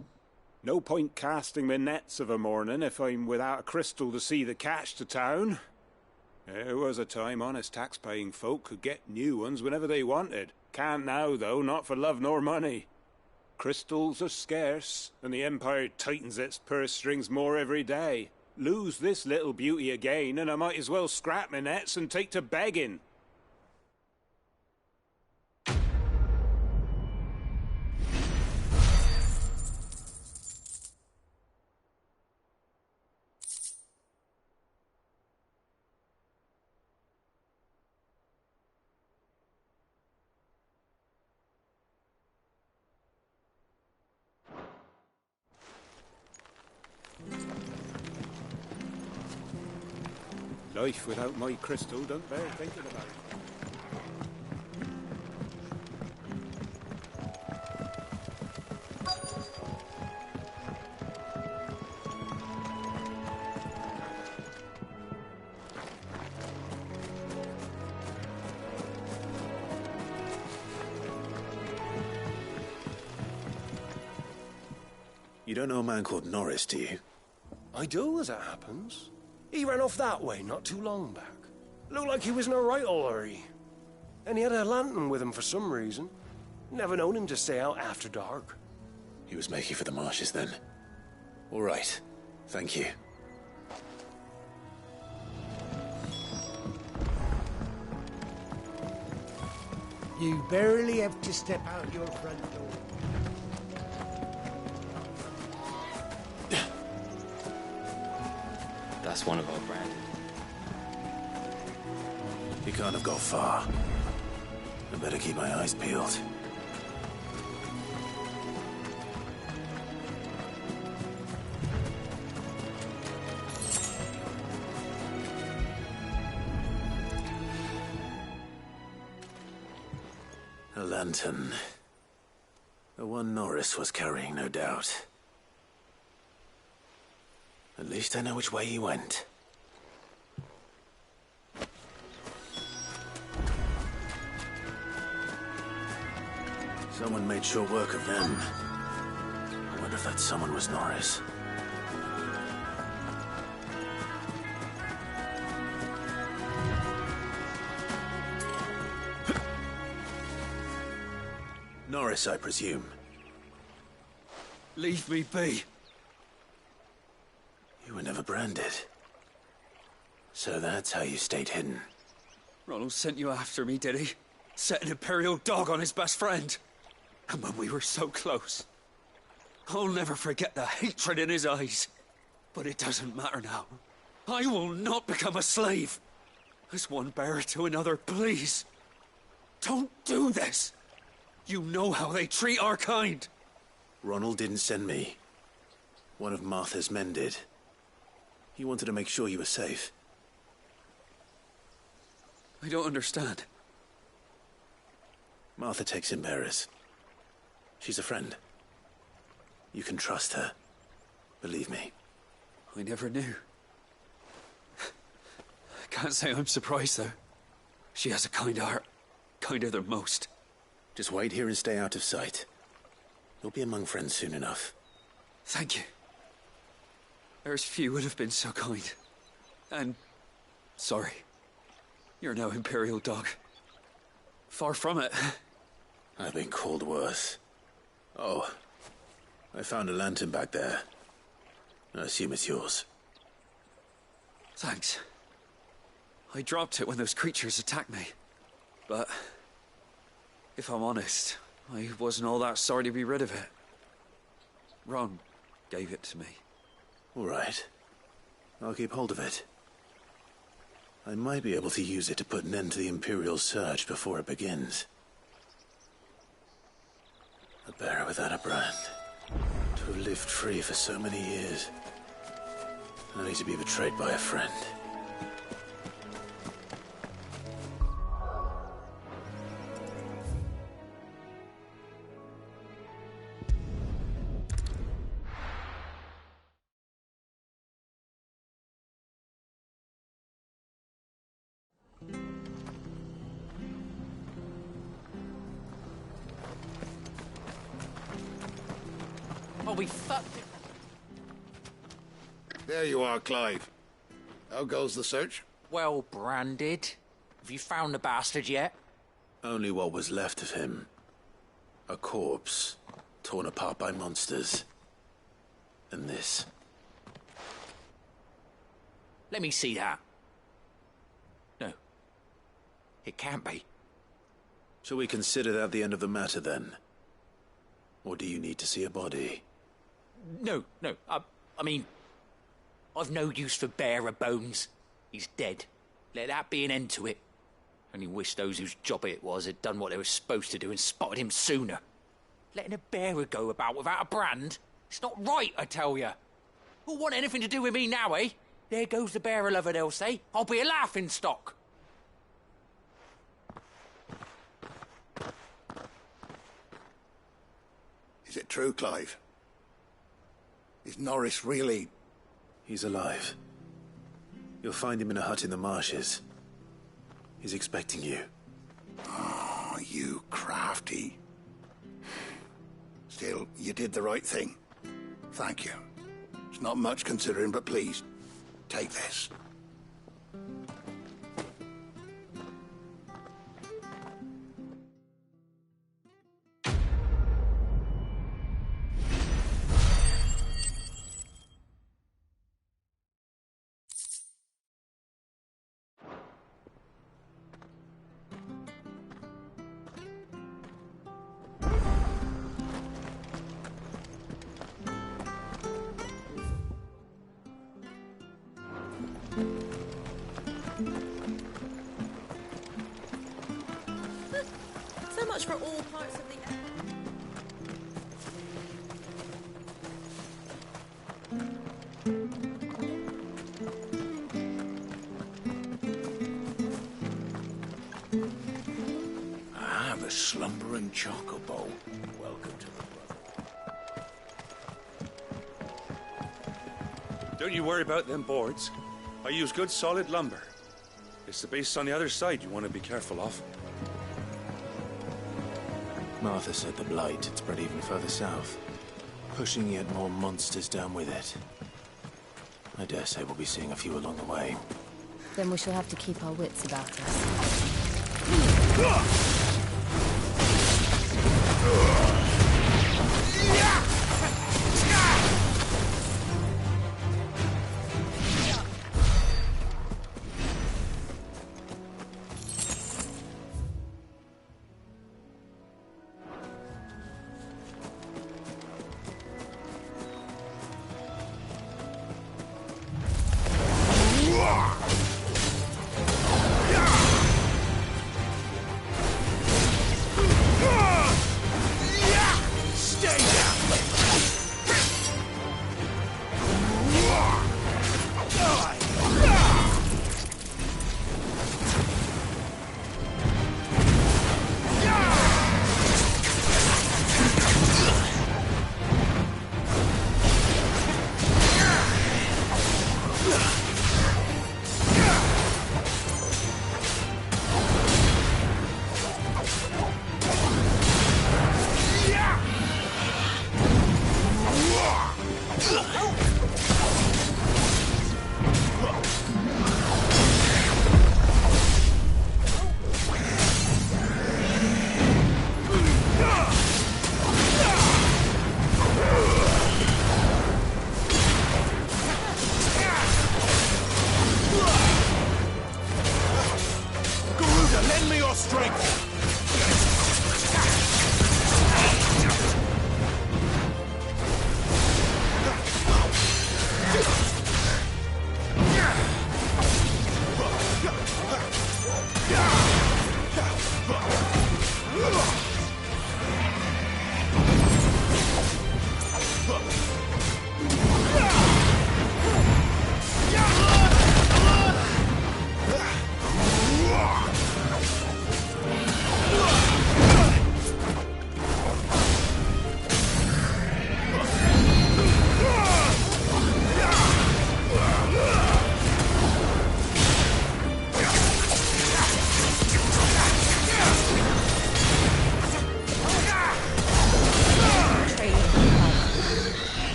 No point casting my nets of a morning if I'm without a crystal to see the catch to town. There was a time honest tax-paying folk could get new ones whenever they wanted. Can't now, though, not for love nor money. Crystals are scarce, and the Empire tightens its purse strings more every day. Lose this little beauty again, and I might as well scrap my nets and take to begging. Life without my crystal don't bear thinking about it. You don't know a man called Norris, do you? I do, as it happens. He ran off that way not too long back. Looked like he was in a right old hurry. And he had a lantern with him for some reason. Never known him to stay out after dark. He was making for the marshes then. All right. Thank you. You barely have to step out your front door. That's one of our branded. He can't have got far. I better keep my eyes peeled. A lantern. The one Norris was carrying, no doubt. At least I know which way he went. Someone made short work of them. I wonder if that someone was Norris. Norris, I presume. Leave me be. You were never branded. So that's how you stayed hidden. Ronald sent you after me, did he? Set an Imperial dog on his best friend. And when we were so close. I'll never forget the hatred in his eyes. But it doesn't matter now. I will not become a slave. As one bearer to another, please. Don't do this. You know how they treat our kind. Ronald didn't send me. One of Martha's men did. He wanted to make sure you were safe. I don't understand. Martha takes in bearers. She's a friend. You can trust her. Believe me. I never knew. I can't say I'm surprised, though. She has a kind heart. Kinder than most. Just wait here and stay out of sight. You'll be among friends soon enough. Thank you. There's few would have been so kind. And... sorry. You're no Imperial dog. Far from it. I've been called worse. Oh, I found a lantern back there. I assume it's yours. Thanks. I dropped it when those creatures attacked me. But... if I'm honest, I wasn't all that sorry to be rid of it. Ron gave it to me. All right. I'll keep hold of it. I might be able to use it to put an end to the Imperial surge before it begins. A bearer without a brand. To have lived free for so many years. Only to be betrayed by a friend. Oh, we fucked it. There you are, Clive. How goes the search? Well branded. Have you found the bastard yet? Only what was left of him. A corpse, torn apart by monsters. And this. Let me see that. No. It can't be. Shall we consider that the end of the matter, then? Or do you need to see a body? No. I mean... I've no use for bearer bones. He's dead. Let that be an end to it. Only wish those whose job it was had done what they were supposed to do and spotted him sooner. Letting a bearer go about without a brand? It's not right, I tell you. Who'll want anything to do with me now, eh? There goes the bearer lover, they'll say. I'll be a laughing stock. Is it true, Clive? Is Norris really... He's alive. You'll find him in a hut in the marshes. He's expecting you. Oh, you crafty. Still, you did the right thing. Thank you. It's not much considering, but please, take this. So much for all parts of the... I have a slumbering chocobo. Welcome to the brother. Don't you worry about them boards. I use good solid lumber. It's the base on the other side you want to be careful of. Martha said the blight had spread even further south, pushing yet more monsters down with it. I dare say we'll be seeing a few along the way. Then we shall have to keep our wits about us.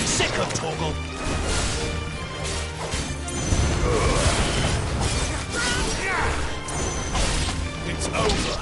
Sick of Torgal! It's over!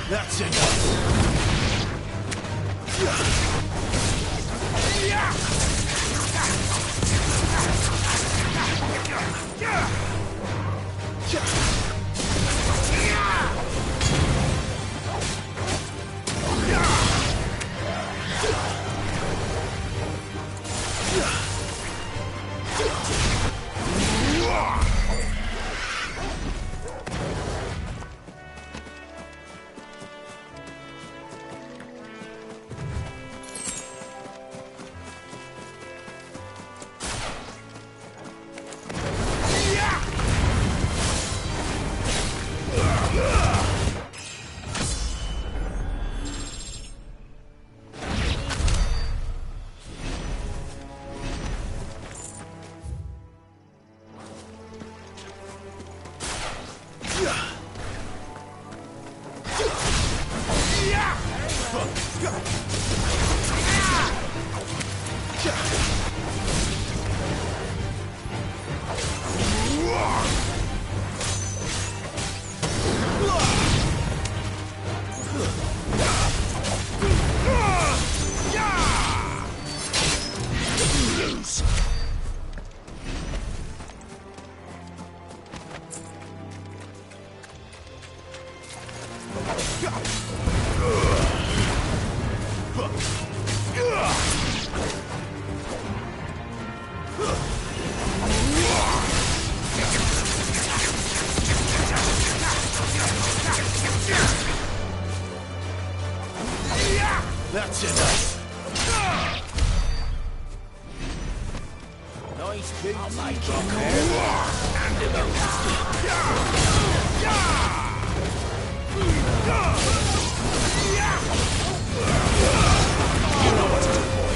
That's enough! That's enough. Nice big I'll make it and you know what to do, boy.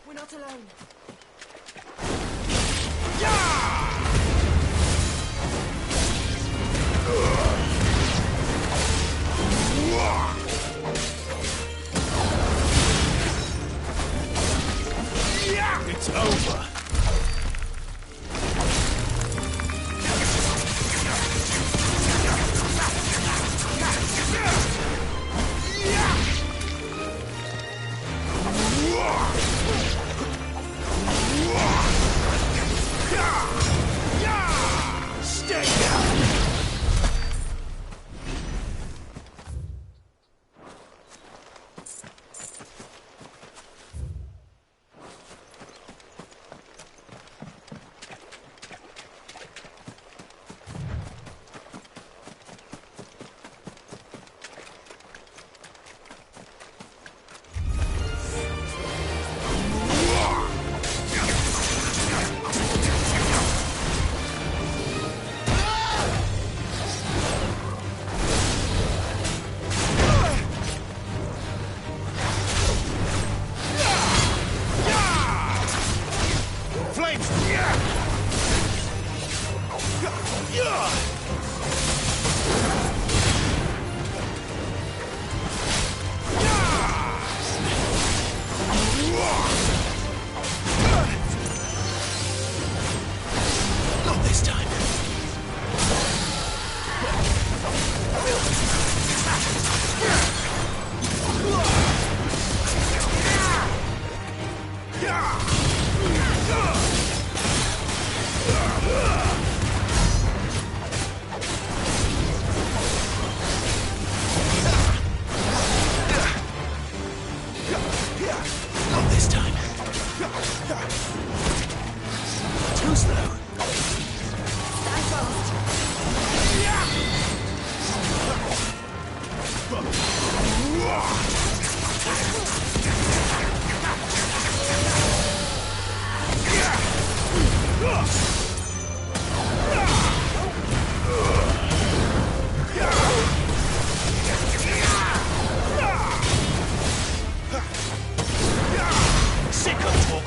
We're not alone. It's over.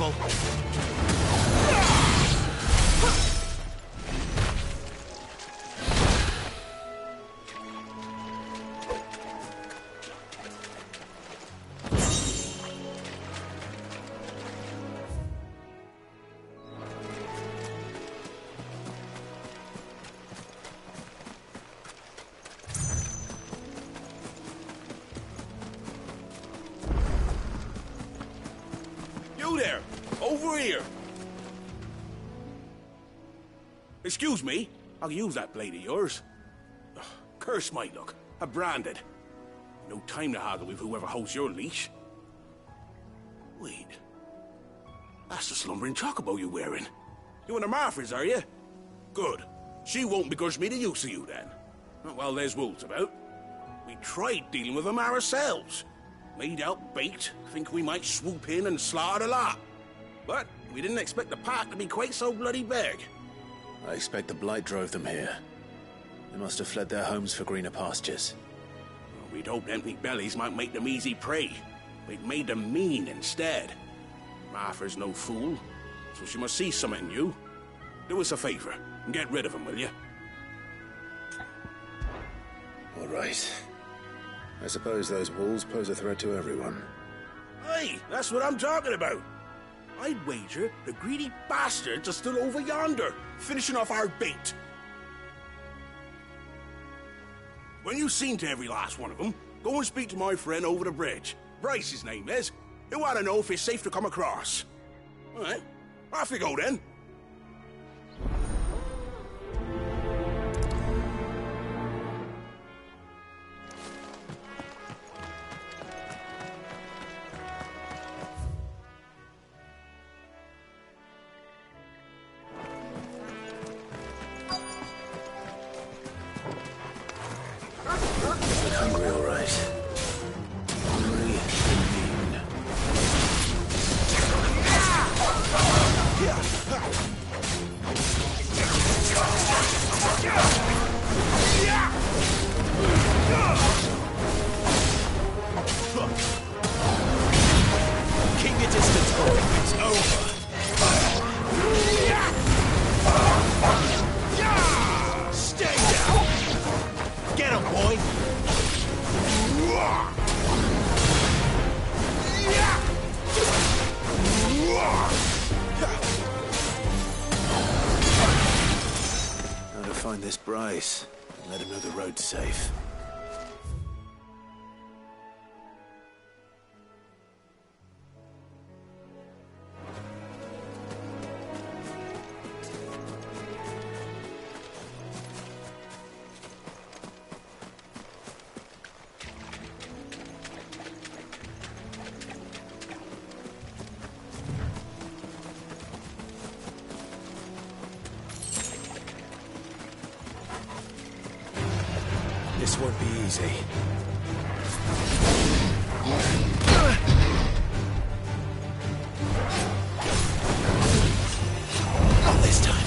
toggle. You there! Over here! Excuse me, I'll use that blade of yours. Ugh, curse my luck. I'm branded. No time to haggle with whoever holds your leash. Wait. That's the slumbering chocobo you're wearing. You one of Martha's, are you? Good. She won't begrudge me the use of you, then. Well, there's wolves about. We tried dealing with them ourselves. Made out baked, think we might swoop in and slaughter the lot. But we didn't expect the pack to be quite so bloody big. I expect the blight drove them here. They must have fled their homes for greener pastures. Well, we'd hoped empty bellies might make them easy prey. We'd made them mean instead. Martha's no fool, so she must see something in you. Do us a favor and get rid of them, will you? All right. I suppose those wolves pose a threat to everyone. Hey, that's what I'm talking about. I'd wager the greedy bastards are still over yonder, finishing off our bait. When you've seen to every last one of them, go and speak to my friend over the bridge. Bryce, his name is. He'll want to know if it's safe to come across. All right, off you go then. Hungry, all right. Hungry and mean. Keep your distance, boy. It's over. Stay down. Get him, boy. Now to find this Bryce and let him know the road's safe. This won't be easy. Not this time.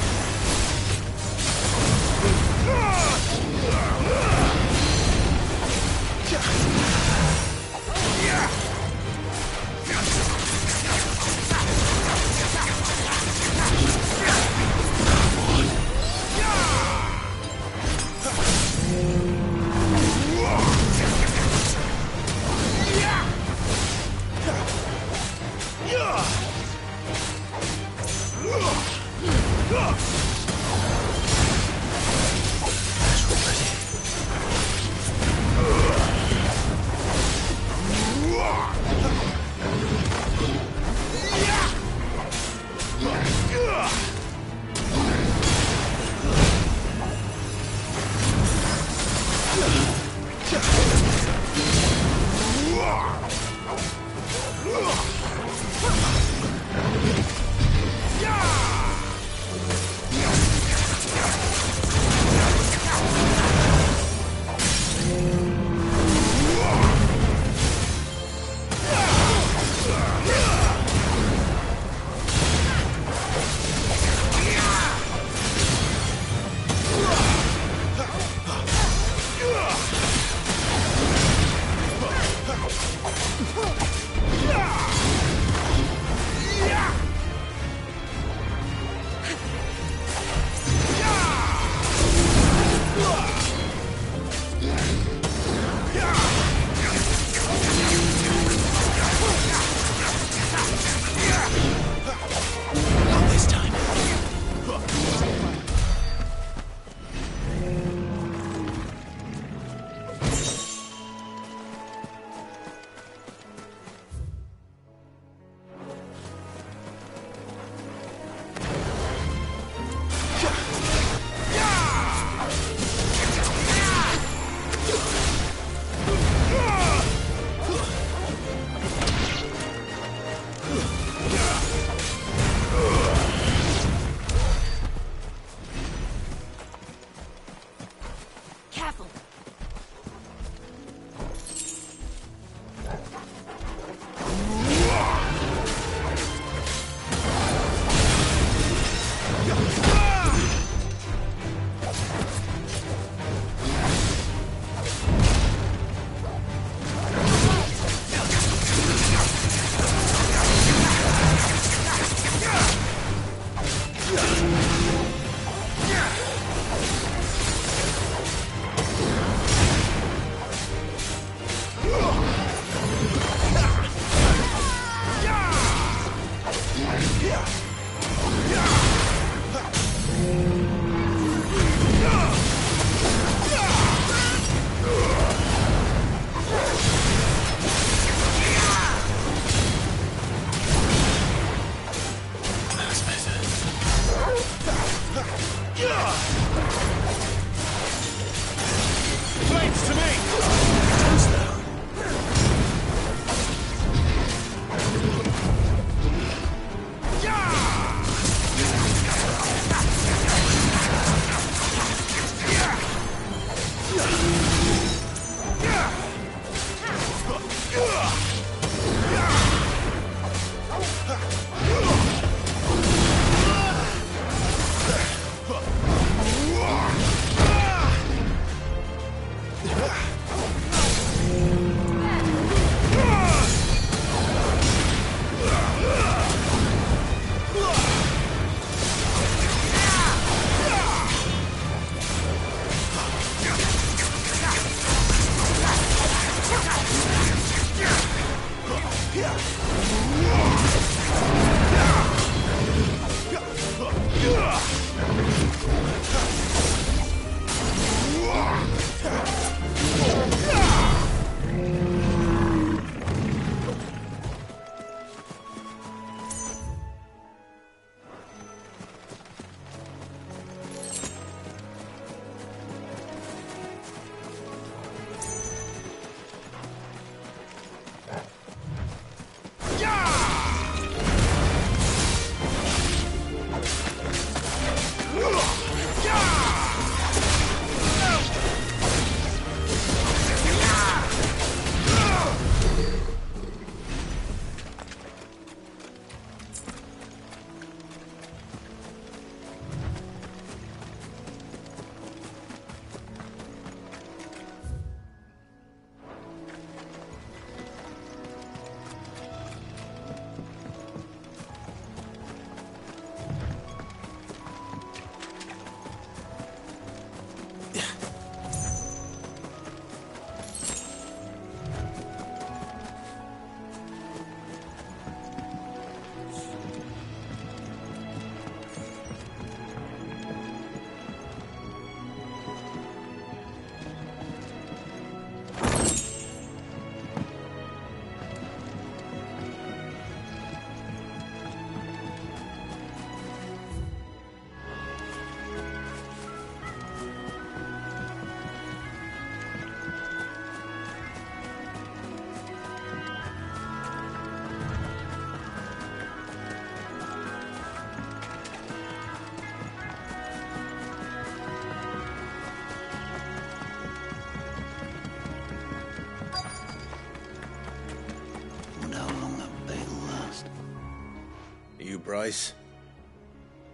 Bryce?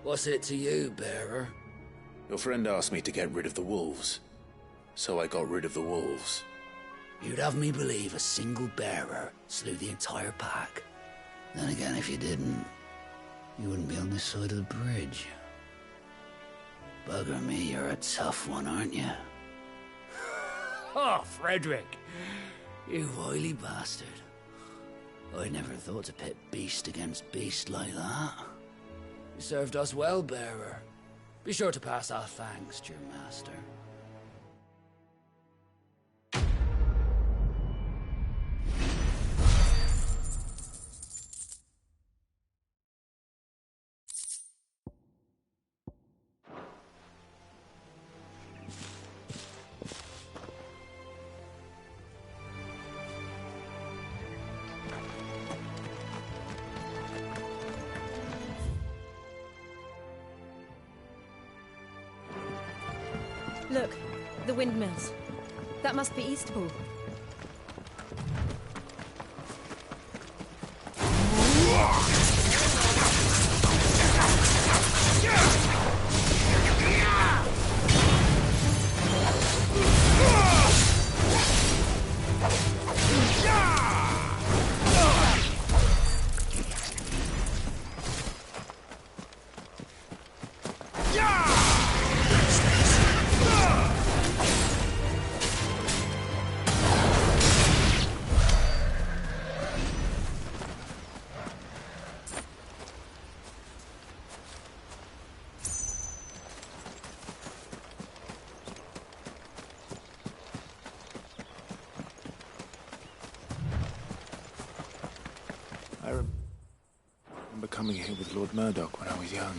What's it to you, bearer? Your friend asked me to get rid of the wolves, so I got rid of the wolves. You'd have me believe a single bearer slew the entire pack. Then again, if you didn't, you wouldn't be on this side of the bridge. Bugger me, you're a tough one, aren't you? Oh, Frederick! You wily bastard. I never thought to pit beast against beast like that. You served us well, bearer. Be sure to pass our thanks to your master. Look, the windmills. That must be Eastpool. Coming here with Lord Murdoch when I was young.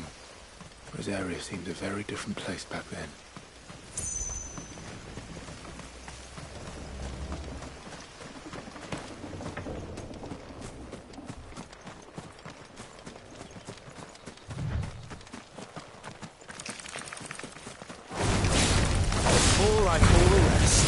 Rosaria seemed a very different place back then. All right, all the rest.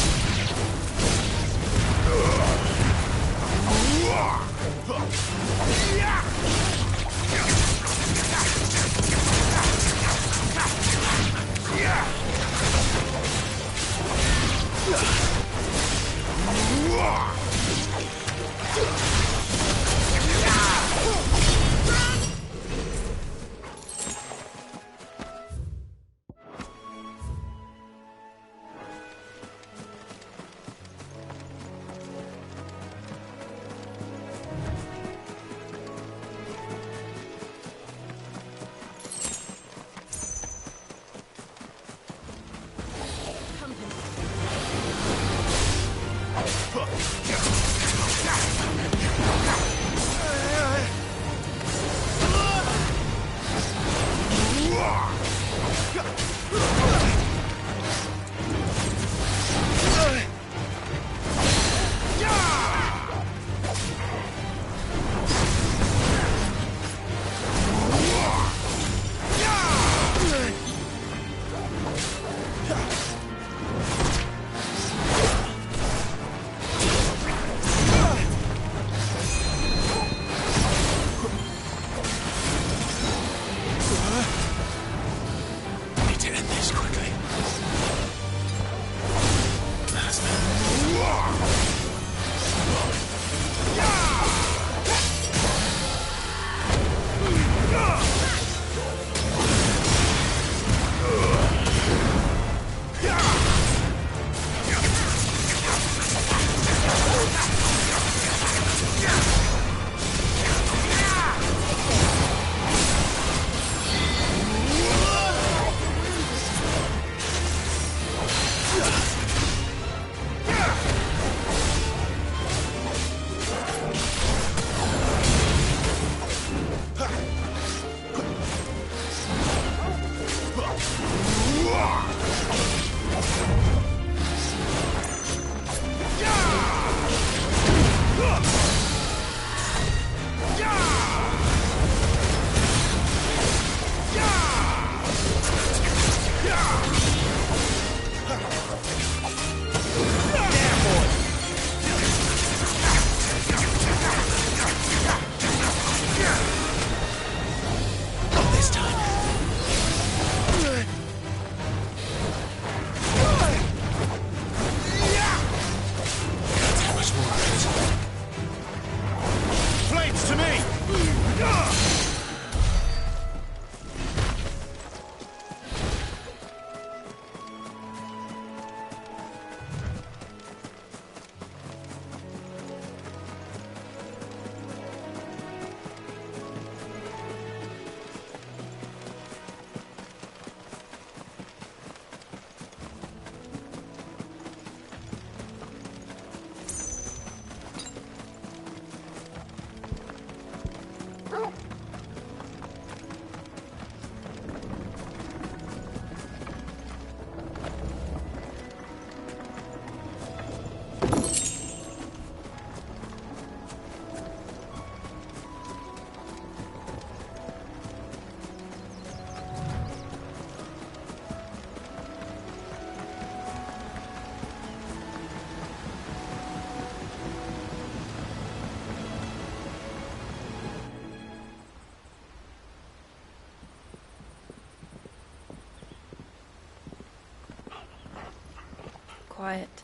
Quiet,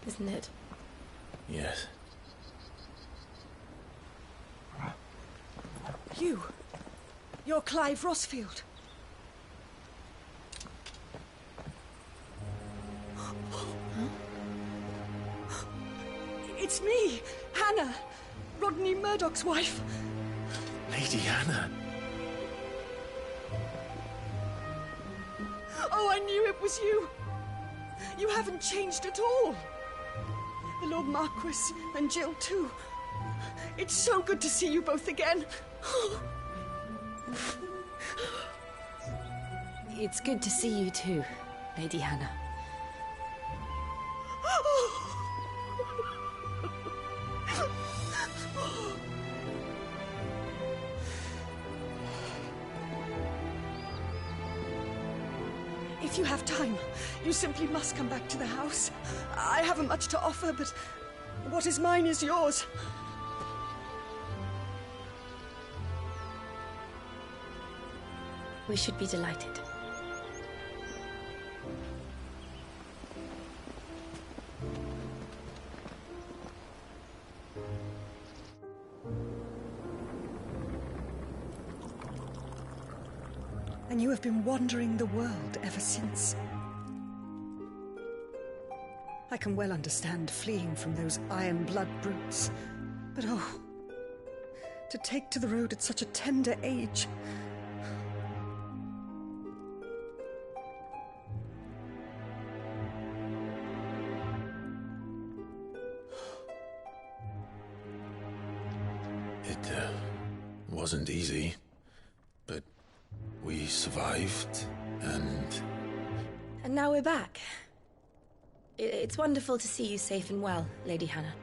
isn't it? Yes. You're Clive Rossfield. It's me, Hannah, Rodney Murdoch's wife. Lady Hannah. Oh, I knew it was you. You haven't changed at all. The Lord Marquis and Jill too. It's so good to see you both again. It's good to see you too, Lady Hannah. If you have time, you simply must come back to the house. I haven't much to offer, but what is mine is yours. We should be delighted. And you have been wandering the world ever since. I can well understand fleeing from those iron blood brutes. But oh, to take to the road at such a tender age. It wasn't easy, but we survived, and... And now we're back. It's wonderful to see you safe and well, Lady Hannah.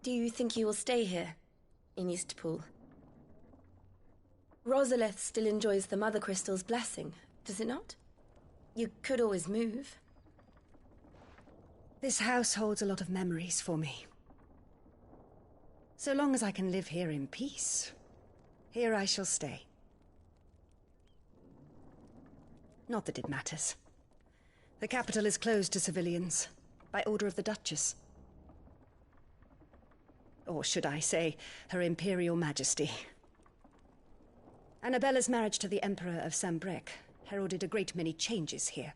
Do you think you will stay here, in Eastpool? Rosalith still enjoys the Mother Crystal's blessing, does it not? You could always move. This house holds a lot of memories for me. So long as I can live here in peace, here I shall stay. Not that it matters. The capital is closed to civilians, by order of the Duchess. Or should I say, Her Imperial Majesty. Annabella's marriage to the Emperor of Sambrec heralded a great many changes here.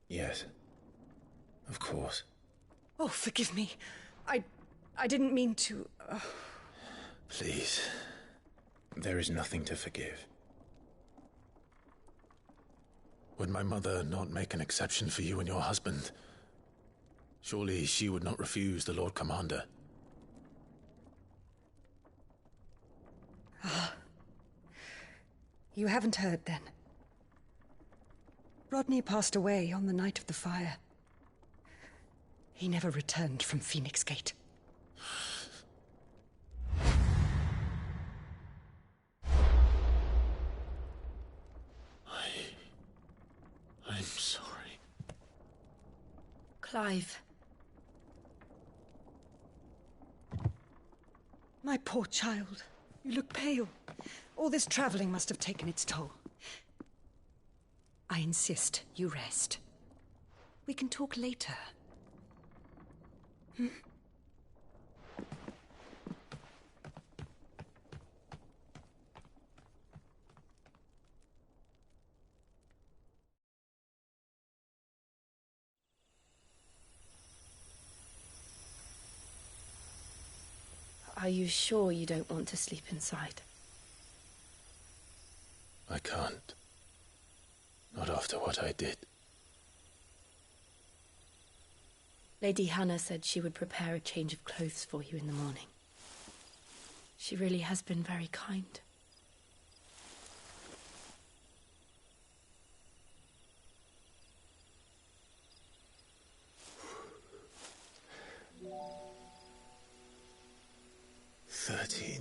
Yes. Of course. Oh, forgive me. I didn't mean to... Please. There is nothing to forgive. Would my mother not make an exception for you and your husband? Surely she would not refuse the Lord Commander. You haven't heard, then. Rodney passed away on the night of the fire. He never returned from Phoenix Gate. I'm sorry. Clive. My poor child. You look pale. All this travelling must have taken its toll. I insist you rest. We can talk later. Hmm? Are you sure you don't want to sleep inside? I can't. Not after what I did. Lady Hannah said she would prepare a change of clothes for you in the morning. She really has been very kind.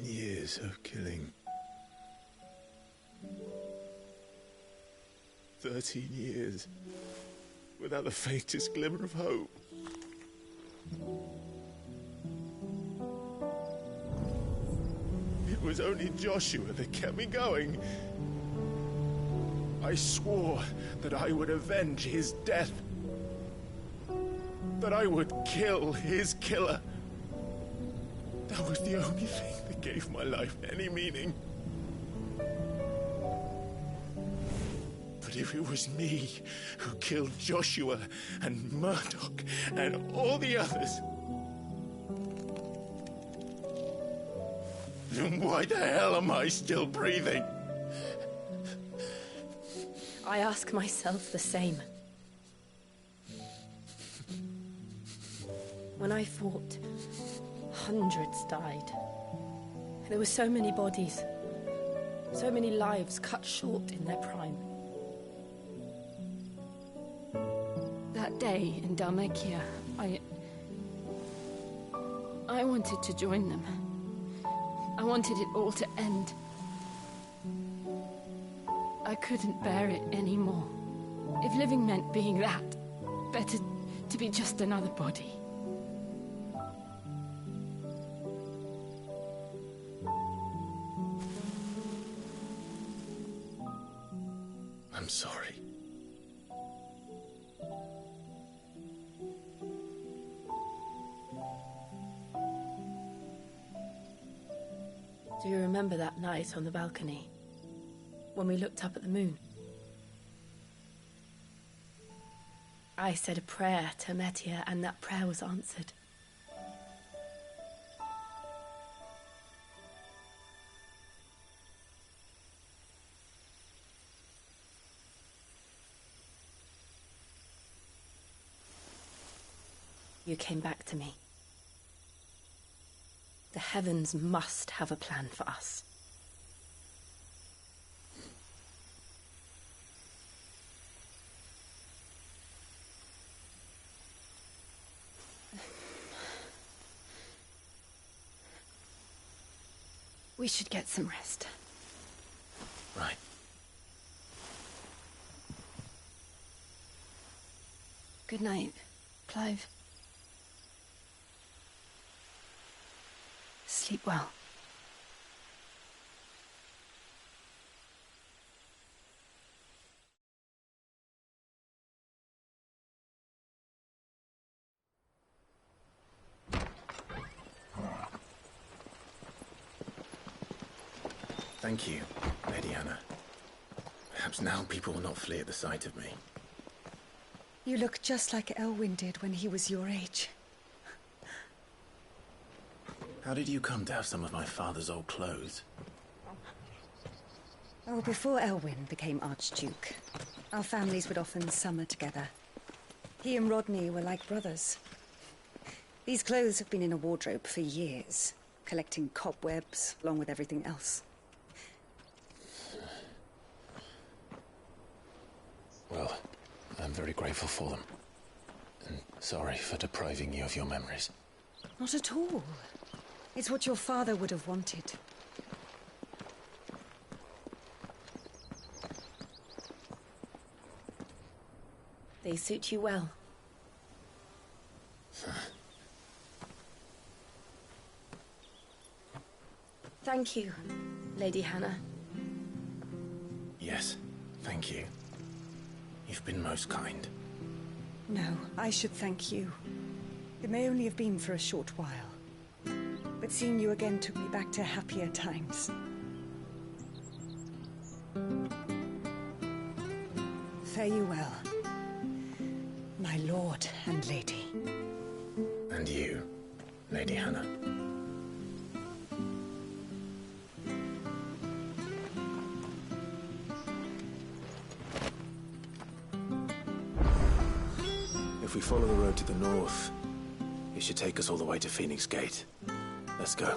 Years of killing. 13 years without the faintest glimmer of hope. It was only Joshua that kept me going. I swore that I would avenge his death. That I would kill his killer. That was the only thing that gave my life any meaning. But if it was me who killed Joshua and Murdoch and all the others, then why the hell am I still breathing? I ask myself the same. When I fought, hundreds died. There were so many bodies, so many lives cut short in their prime. That day in Dalmekia, I wanted to join them. I wanted it all to end. I couldn't bear it anymore. If living meant being that, better to be just another body. I'm sorry. Do you remember that night on the balcony, when we looked up at the moon? I said a prayer to Metia, and that prayer was answered. You came back to me. The heavens must have a plan for us. We should get some rest. Right. Good night, Clive. Sleep well. Thank you, Lady Anna. Perhaps now people will not flee at the sight of me. You look just like Elwyn did when he was your age. How did you come to have some of my father's old clothes? Oh, before Elwyn became Archduke, our families would often summer together. He and Rodney were like brothers. These clothes have been in a wardrobe for years, collecting cobwebs along with everything else. Well, I'm very grateful for them. And sorry for depriving you of your memories. Not at all. It's what your father would have wanted. They suit you well. Thank you, Lady Hannah. Yes, thank you. You've been most kind. No, I should thank you. It may only have been for a short while, but seeing you again took me back to happier times. Fare you well, my lord and lady. And you, Lady Hannah. If we follow the road to the north, it should take us all the way to Phoenix Gate. Let's go.